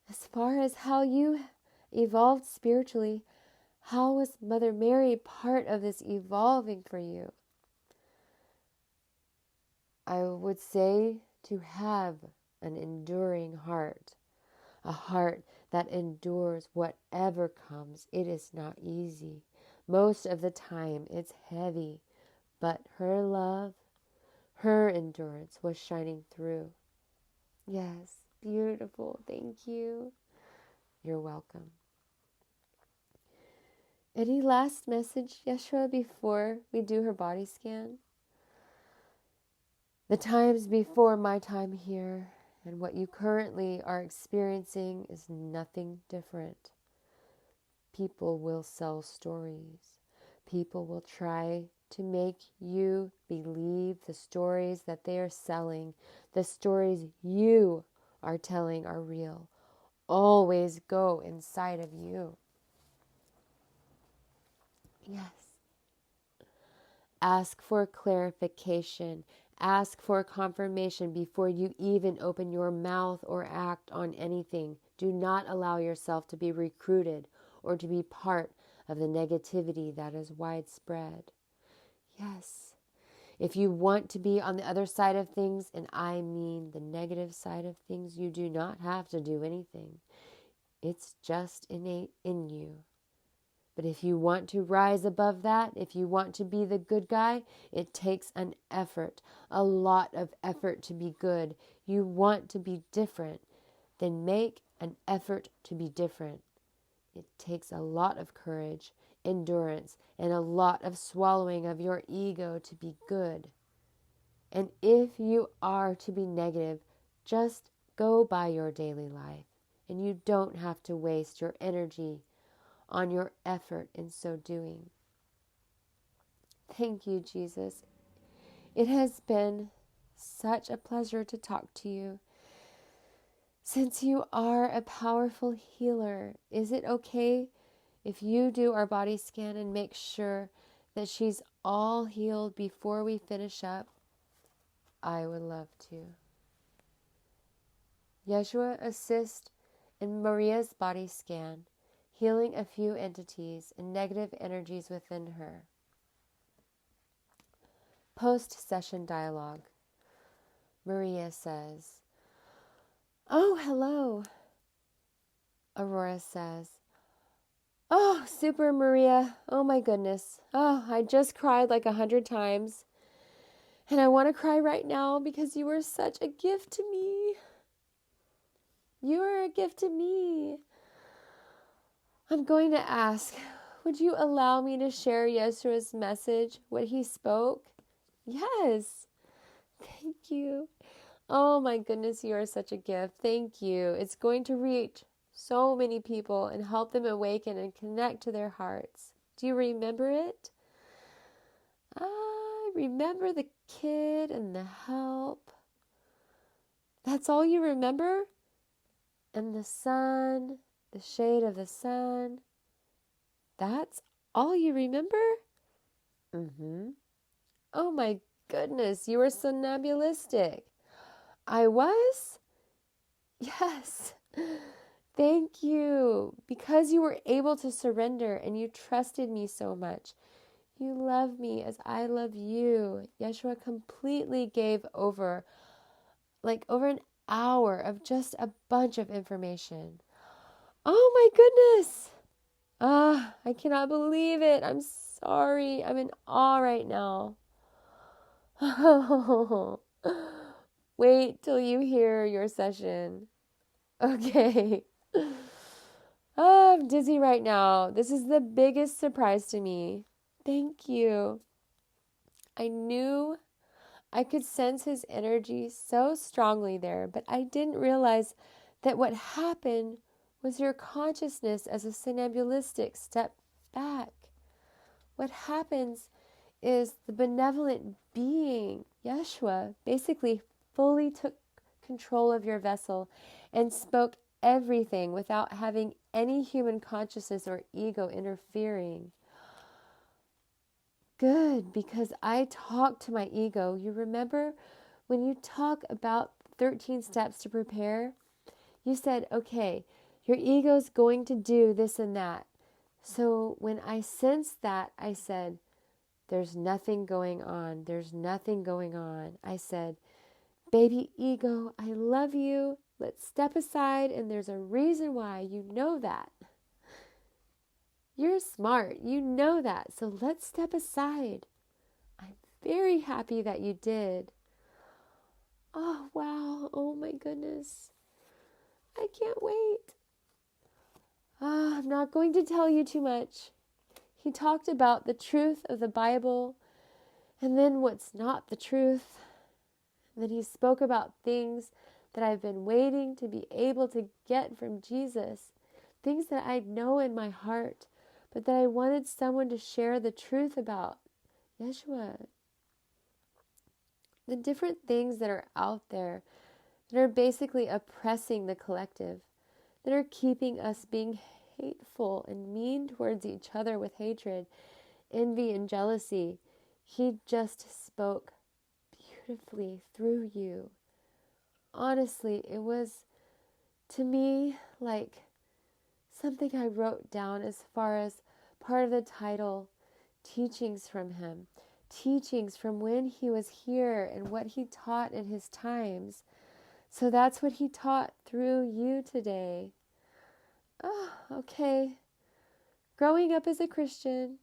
As far as how you evolved spiritually, how was Mother Mary part of this evolving for you? I would say to have an enduring heart, a heart that endures whatever comes. It is not easy. Most of the time it's heavy, but her love, her endurance was shining through. Yes, beautiful. Thank you. You're welcome. Any last message, Yeshua, before we do her body scan? The times before my time here and what you currently are experiencing is nothing different. People will sell stories. People will try to make you believe the stories that they are selling. The stories you are telling are real. Always go inside of you. Yes. Ask for clarification. Ask for confirmation before you even open your mouth or act on anything. Do not allow yourself to be recruited or to be part of the negativity that is widespread. Yes. If you want to be on the other side of things, and I mean the negative side of things, you do not have to do anything. It's just innate in you. But if you want to rise above that, if you want to be the good guy, it takes an effort, a lot of effort to be good. You want to be different, then make an effort to be different. It takes a lot of courage, endurance, and a lot of swallowing of your ego to be good. And if you are to be negative, just go by your daily life, and you don't have to waste your energy on your effort in so doing. Thank you, Jesus. It has been such a pleasure to talk to you. Since you are a powerful healer, is it okay if you do our body scan and make sure that she's all healed before we finish up? I would love to. Yeshua, assist in Maria's body scan, healing a few entities and negative energies within her. Post-session dialogue. Maria says, "Oh, hello." Aurora says, "Oh, Super Maria. Oh my goodness. Oh, I just cried like 100 times. And I want to cry right now because you were such a gift to me. You are a gift to me. I'm going to ask, would you allow me to share Yeshua's message, what he spoke?" "Yes." "Thank you. Oh my goodness, you are such a gift. Thank you. It's going to reach so many people and help them awaken and connect to their hearts. Do you remember it?" "I remember the kid and the help." "That's all you remember? And the sun, the shade of the sun. That's all you remember?" "Mm-hmm." "Oh my goodness, you were somnambulistic." "I was?" "Yes." "Thank you. Because you were able to surrender and you trusted me so much. You love me as I love you." Yeshua completely gave over, like over an hour of just a bunch of information. Oh my goodness. I cannot believe it. I'm sorry. I'm in awe right now. Wait till you hear your session. Okay. I'm dizzy right now. This is the biggest surprise to me. Thank you. I knew I could sense his energy so strongly there, but I didn't realize that what happened was your consciousness as a somnambulistic step back. What happens is the benevolent being, Yeshua, basically fully took control of your vessel and spoke everything without having any human consciousness or ego interfering. Good, because I talk to my ego. You remember when you talk about 13 steps to prepare? You said, okay, your ego's going to do this and that. So when I sensed that, I said, there's nothing going on. There's nothing going on. I said, baby ego, I love you. Let's step aside, and there's a reason why. You know that. You're smart. You know that. So let's step aside. I'm very happy that you did. Oh, wow. Oh, my goodness. I can't wait. I'm not going to tell you too much. He talked about the truth of the Bible and then what's not the truth. And then he spoke about things that I've been waiting to be able to get from Jesus, things that I know in my heart, but that I wanted someone to share the truth about. Yeshua. The different things that are out there that are basically oppressing the collective, that are keeping us being hateful and mean towards each other with hatred, envy, and jealousy. He just spoke beautifully through you. Honestly, it was, to me, like something I wrote down as far as part of the title, teachings from him, teachings from when he was here and what he taught in his times. So that's what he taught through you today. Oh, okay. Growing up as a Christian,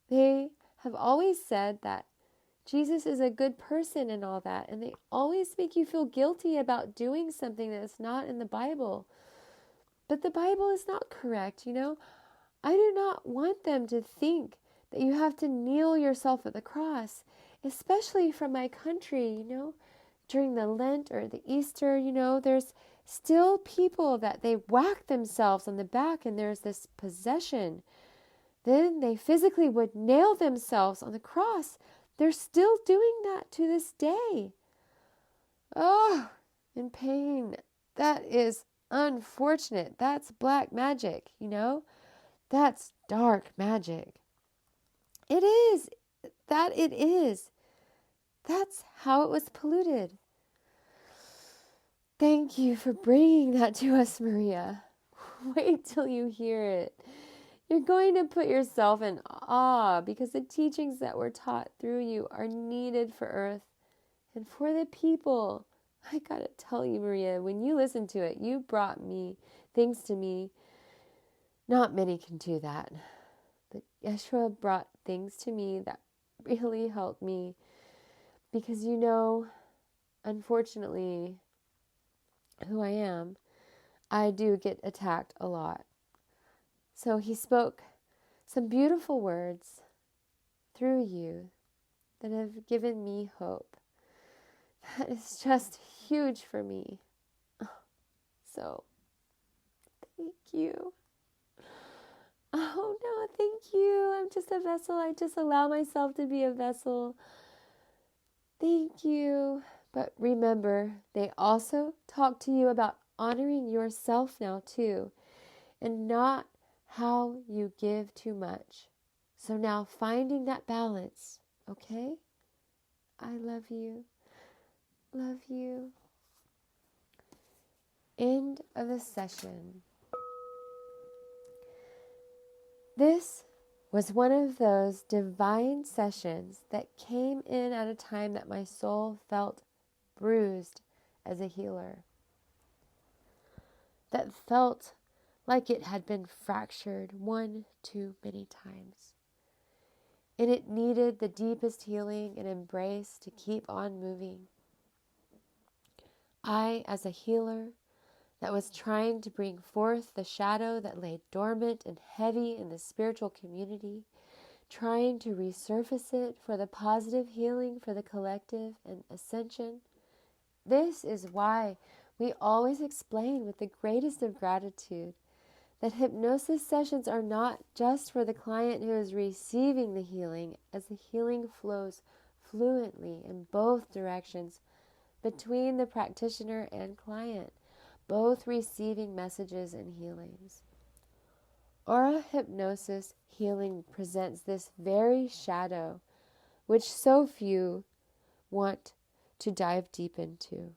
they have always said that Jesus is a good person and all that, and they always make you feel guilty about doing something that is not in the Bible. But the Bible is not correct, you know. I do not want them to think that you have to kneel yourself at the cross, especially from my country, you know. During the Lent or the Easter, you know, there's still people that they whack themselves on the back and there's this possession. Then they physically would nail themselves on the cross. They're still doing that to this day. Oh, in pain. That is unfortunate. That's black magic, you know? That's dark magic. It is. That it is. That's how it was polluted. Thank you for bringing that to us, Maria. Wait till you hear it. You're going to put yourself in awe because the teachings that were taught through you are needed for Earth and for the people. I gotta tell you, Maria, when you listen to it, you brought me things to me. Not many can do that. But Yeshua brought things to me that really helped me because unfortunately, who I am, I do get attacked a lot. So he spoke some beautiful words through you that have given me hope. That is just huge for me. So, thank you. Oh no, thank you. I'm just a vessel. I just allow myself to be a vessel. Thank you. But remember, they also talk to you about honoring yourself now too, and not how you give too much. So now finding that balance, okay? I love you. Love you. End of the session. This was one of those divine sessions that came in at a time that my soul felt bruised as a healer. That felt like it had been fractured one too many times. And it needed the deepest healing and embrace to keep on moving. I, as a healer, that was trying to bring forth the shadow that lay dormant and heavy in the spiritual community, trying to resurface it for the positive healing for the collective and ascension. This is why we always explain with the greatest of gratitude that hypnosis sessions are not just for the client who is receiving the healing, as the healing flows fluently in both directions between the practitioner and client, both receiving messages and healings. Aura hypnosis healing presents this very shadow, which so few want to dive deep into.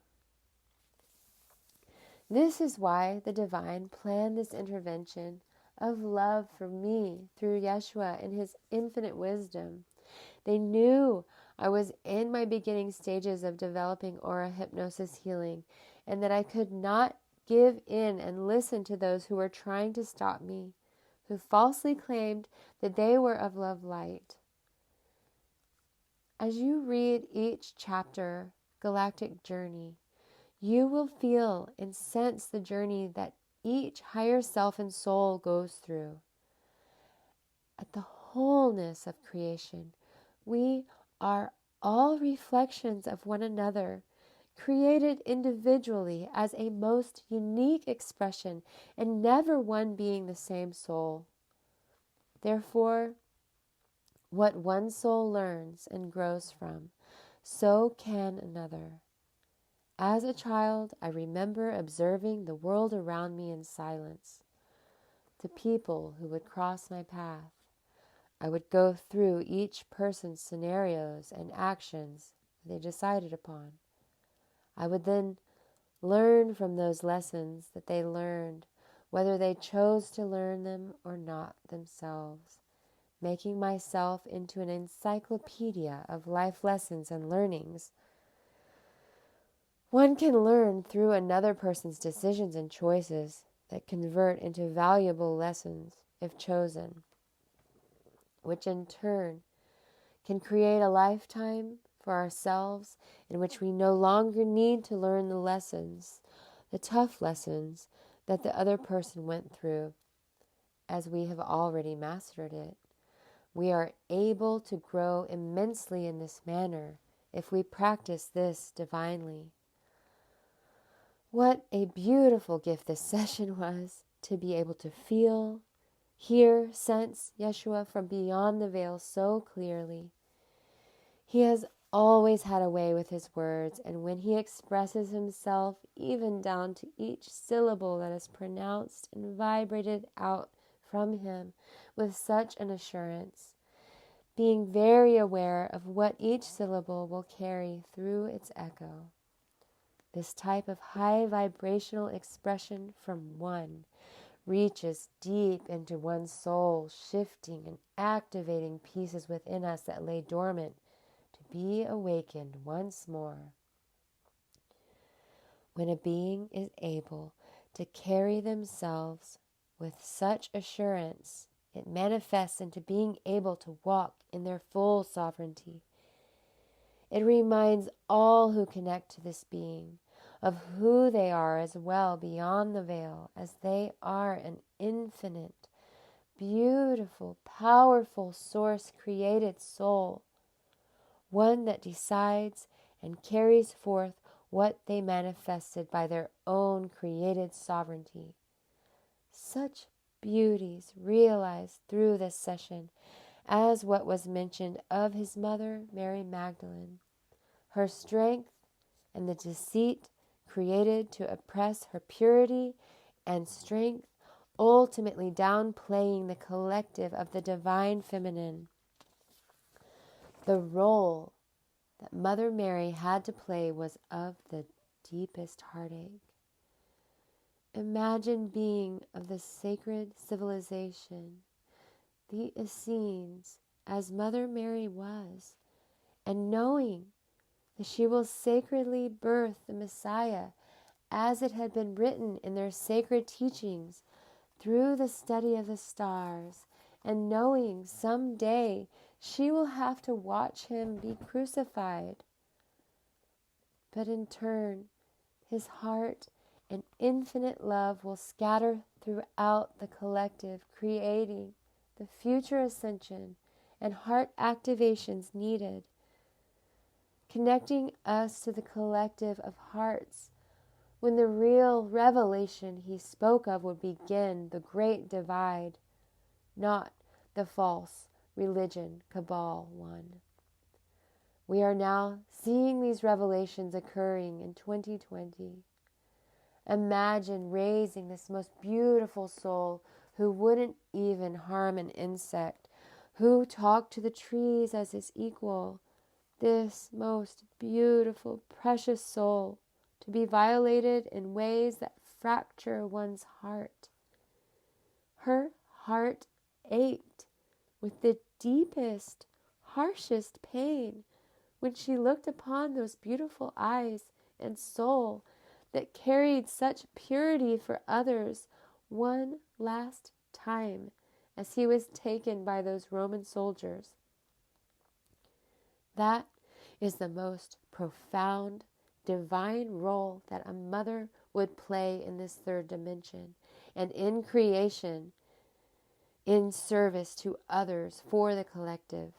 This is why the Divine planned this intervention of love for me through Yeshua and his infinite wisdom. They knew I was in my beginning stages of developing aura hypnosis healing, and that I could not give in and listen to those who were trying to stop me, who falsely claimed that they were of love light. As you read each chapter, Galactic Journey, you will feel and sense the journey that each higher self and soul goes through. At the wholeness of creation, we are all reflections of one another, created individually as a most unique expression, and never one being the same soul. Therefore, what one soul learns and grows from, so can another. As a child, I remember observing the world around me in silence, the people who would cross my path. I would go through each person's scenarios and actions they decided upon. I would then learn from those lessons that they learned, whether they chose to learn them or not themselves, making myself into an encyclopedia of life lessons and learnings. One can learn through another person's decisions and choices that convert into valuable lessons if chosen, which in turn can create a lifetime for ourselves in which we no longer need to learn the lessons, the tough lessons that the other person went through, as we have already mastered it. We are able to grow immensely in this manner if we practice this divinely. What a beautiful gift this session was, to be able to feel, hear, sense Yeshua from beyond the veil so clearly. He has always had a way with his words, and when he expresses himself, even down to each syllable that is pronounced and vibrated out from him with such an assurance, being very aware of what each syllable will carry through its echo. This type of high vibrational expression from one reaches deep into one's soul, shifting and activating pieces within us that lay dormant to be awakened once more. When a being is able to carry themselves with such assurance, it manifests into being able to walk in their full sovereignty. It reminds all who connect to this being of who they are as well beyond the veil, as they are an infinite, beautiful, powerful source-created soul, one that decides and carries forth what they manifested by their own created sovereignty. Such beauties realized through this session as what was mentioned of his mother, Mary Magdalene, her strength and the deceit created to oppress her purity and strength, ultimately downplaying the collective of the divine feminine. The role that Mother Mary had to play was of the deepest heartache. Imagine being of the sacred civilization, the Essenes, as Mother Mary was, and knowing that she will sacredly birth the Messiah as it had been written in their sacred teachings through the study of the stars, and knowing someday she will have to watch him be crucified. But in turn, his heart and infinite love will scatter throughout the collective, creating the future ascension and heart activations needed, connecting us to the collective of hearts when the real revelation he spoke of would begin, the great divide, not the false religion cabal one. We are now seeing these revelations occurring in 2020. Imagine raising this most beautiful soul who wouldn't even harm an insect, who talked to the trees as his equal, this most beautiful, precious soul, to be violated in ways that fracture one's heart. Her heart ached with the deepest, harshest pain when she looked upon those beautiful eyes and soul that carried such purity for others one last time as he was taken by those Roman soldiers. That is the most profound, divine role that a mother would play in this third dimension and in creation, in service to others for the collective.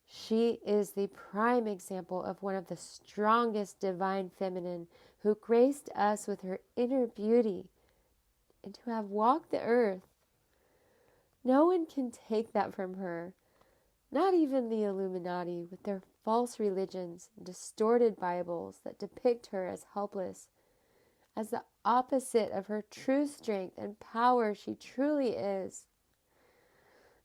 She is the prime example of one of the strongest divine feminine who graced us with her inner beauty and to have walked the earth. No one can take that from her, not even the Illuminati with their false religions and distorted Bibles that depict her as helpless, as the opposite of her true strength and power she truly is.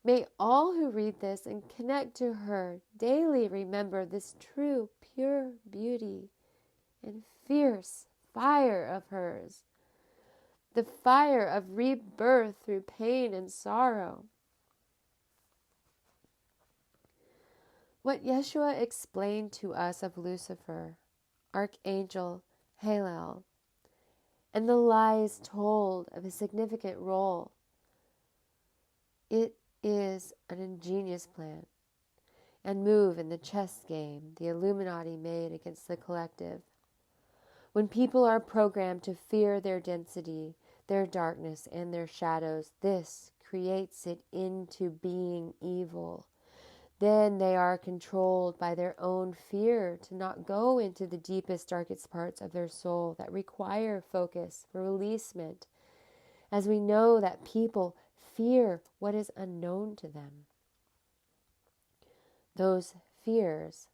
May all who read this and connect to her daily remember this true, pure beauty and fierce fire of hers, the fire of rebirth through pain and sorrow. What Yeshua explained to us of Lucifer, Archangel Halel, and the lies told of his significant role, it is an ingenious plan and move in the chess game the Illuminati made against the collective. When people are programmed to fear their density, their darkness, and their shadows, this creates it into being evil. Then they are controlled by their own fear to not go into the deepest, darkest parts of their soul that require focus for releasement, as we know that people fear what is unknown to them. Those fears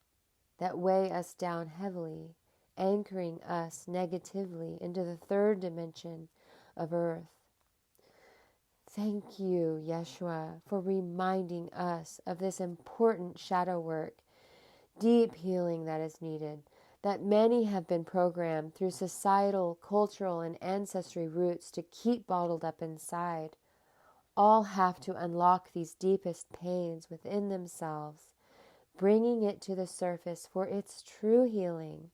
that weigh us down heavily, anchoring us negatively into the third dimension of earth. Thank you, Yeshua, for reminding us of this important shadow work, deep healing that is needed, that many have been programmed through societal, cultural, and ancestry roots to keep bottled up inside, all have to unlock these deepest pains within themselves, bringing it to the surface for its true healing,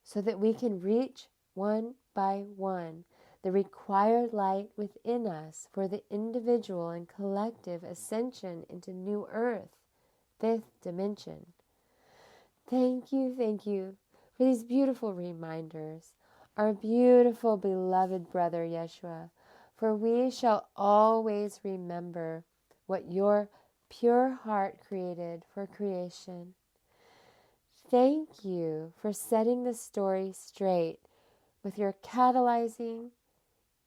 so that we can reach one by one the required light within us for the individual and collective ascension into new earth, fifth dimension. Thank you for these beautiful reminders, our beautiful beloved brother Yeshua, for we shall always remember what your pure heart created for creation. Thank you for setting the story straight with your catalyzing,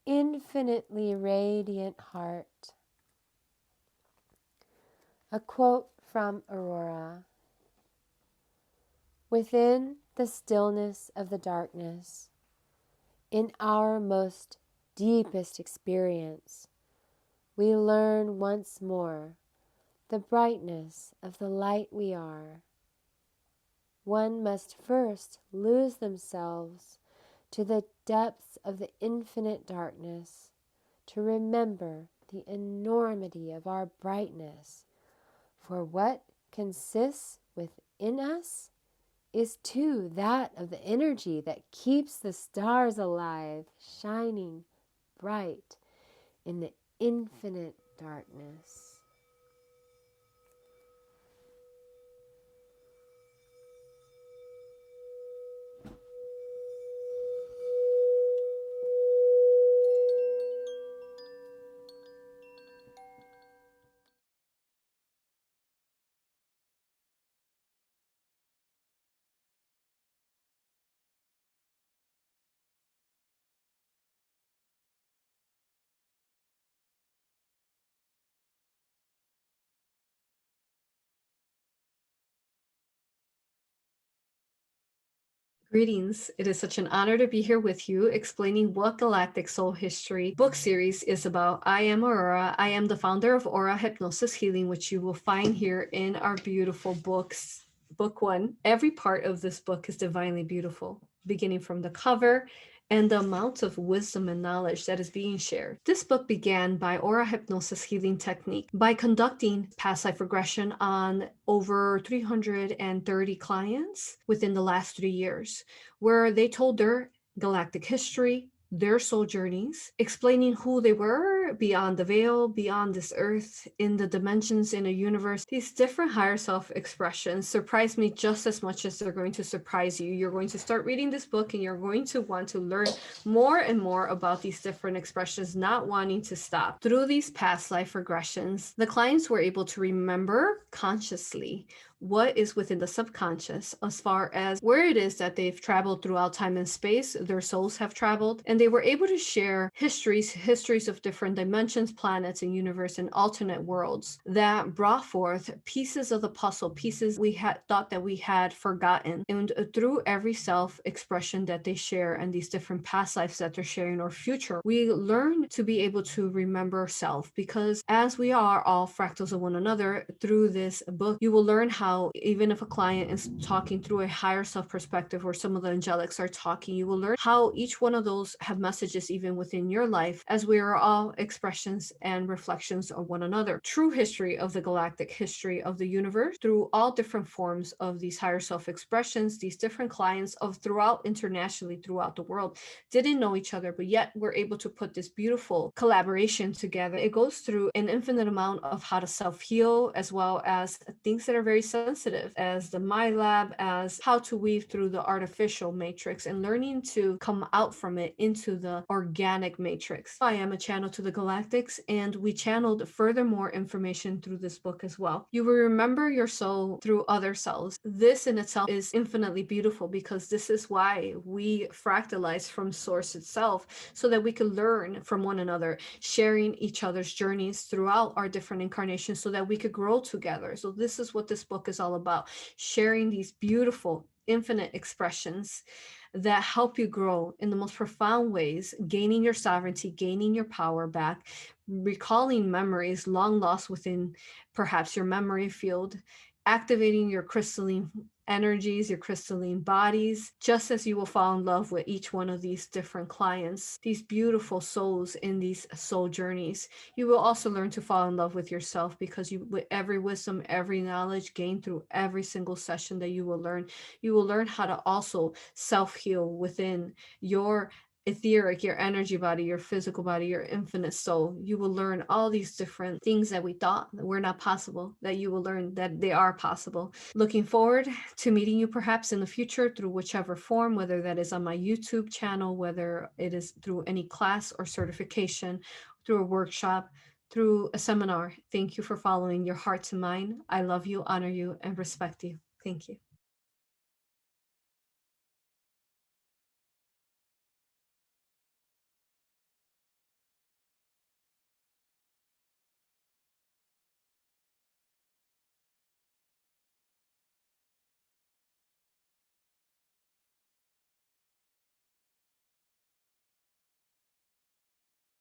infinitely radiant heart. A quote from Aurora. Within the stillness of the darkness, in our most deepest experience, we learn once more the brightness of the light we are. One must first lose themselves to the depths of the infinite darkness to remember the enormity of our brightness, for what consists within us is too that of the energy that keeps the stars alive, shining bright in the infinite darkness. Greetings. It is such an honor to be here with you explaining what Galactic Soul History book series is about. I am Aurora. I am the founder of A.U.R.A. Hypnosis Healing, which you will find here in our beautiful books. Book 1. Every part of this book is divinely beautiful, beginning from the cover and the amount of wisdom and knowledge that is being shared. This book began by A.U.R.A. Hypnosis Healing Technique by conducting past life regression on over 330 clients within the last 3 years, where they told their galactic history, their soul journeys, explaining who they were beyond the veil, beyond this earth, in the dimensions, in a universe. These different higher self expressions surprise me just as much as they're going to surprise you. You're going to start reading this book and you're going to want to learn more and more about these different expressions, not wanting to stop. Through these past life regressions, the clients were able to remember consciously what is within the subconscious as far as where it is that they've traveled throughout time and space, their souls have traveled, and they were able to share histories of different dimensions, planets, and universe and alternate worlds that brought forth pieces of the puzzle, pieces we had thought that we had forgotten. And through every self-expression that they share and these different past lives that they're sharing or future, we learn to be able to remember self, because as we are all fractals of one another, through this book, you will learn how, even if a client is talking through a higher self perspective or some of the angelics are talking, you will learn how each one of those have messages even within your life, as we are all expressions and reflections of one another. True history of the galactic history of the universe through all different forms of these higher self expressions, these different clients of throughout internationally throughout the world didn't know each other, but yet we're able to put this beautiful collaboration together. It goes through an infinite amount of how to self-heal, as well as things that are very sensitive, as the My Lab, as how to weave through the artificial matrix and learning to come out from it into the organic matrix. I am a channel to the galactics, and we channeled furthermore information through this book as well. You will remember your soul through other selves. This in itself is infinitely beautiful, because this is why we fractalize from source itself, so that we can learn from one another, sharing each other's journeys throughout our different incarnations, so that we could grow together. So this is what this book is all about, sharing these beautiful infinite expressions that help you grow in the most profound ways, gaining your sovereignty, gaining your power back, recalling memories long lost within perhaps your memory field, activating your crystalline energies, your crystalline bodies, just as you will fall in love with each one of these different clients, these beautiful souls in these soul journeys. You will also learn to fall in love with yourself, because you, with every wisdom, every knowledge gained through every single session that you will learn how to also self-heal within your etheric, your energy body, your physical body, your infinite soul. You will learn all these different things that we thought were not possible, that you will learn that they are possible. Looking forward to meeting you perhaps in the future through whichever form, whether that is on my YouTube channel, whether it is through any class or certification, through a workshop, through a seminar. Thank you for following your heart to mine. I love you, honor you, and respect you. Thank you.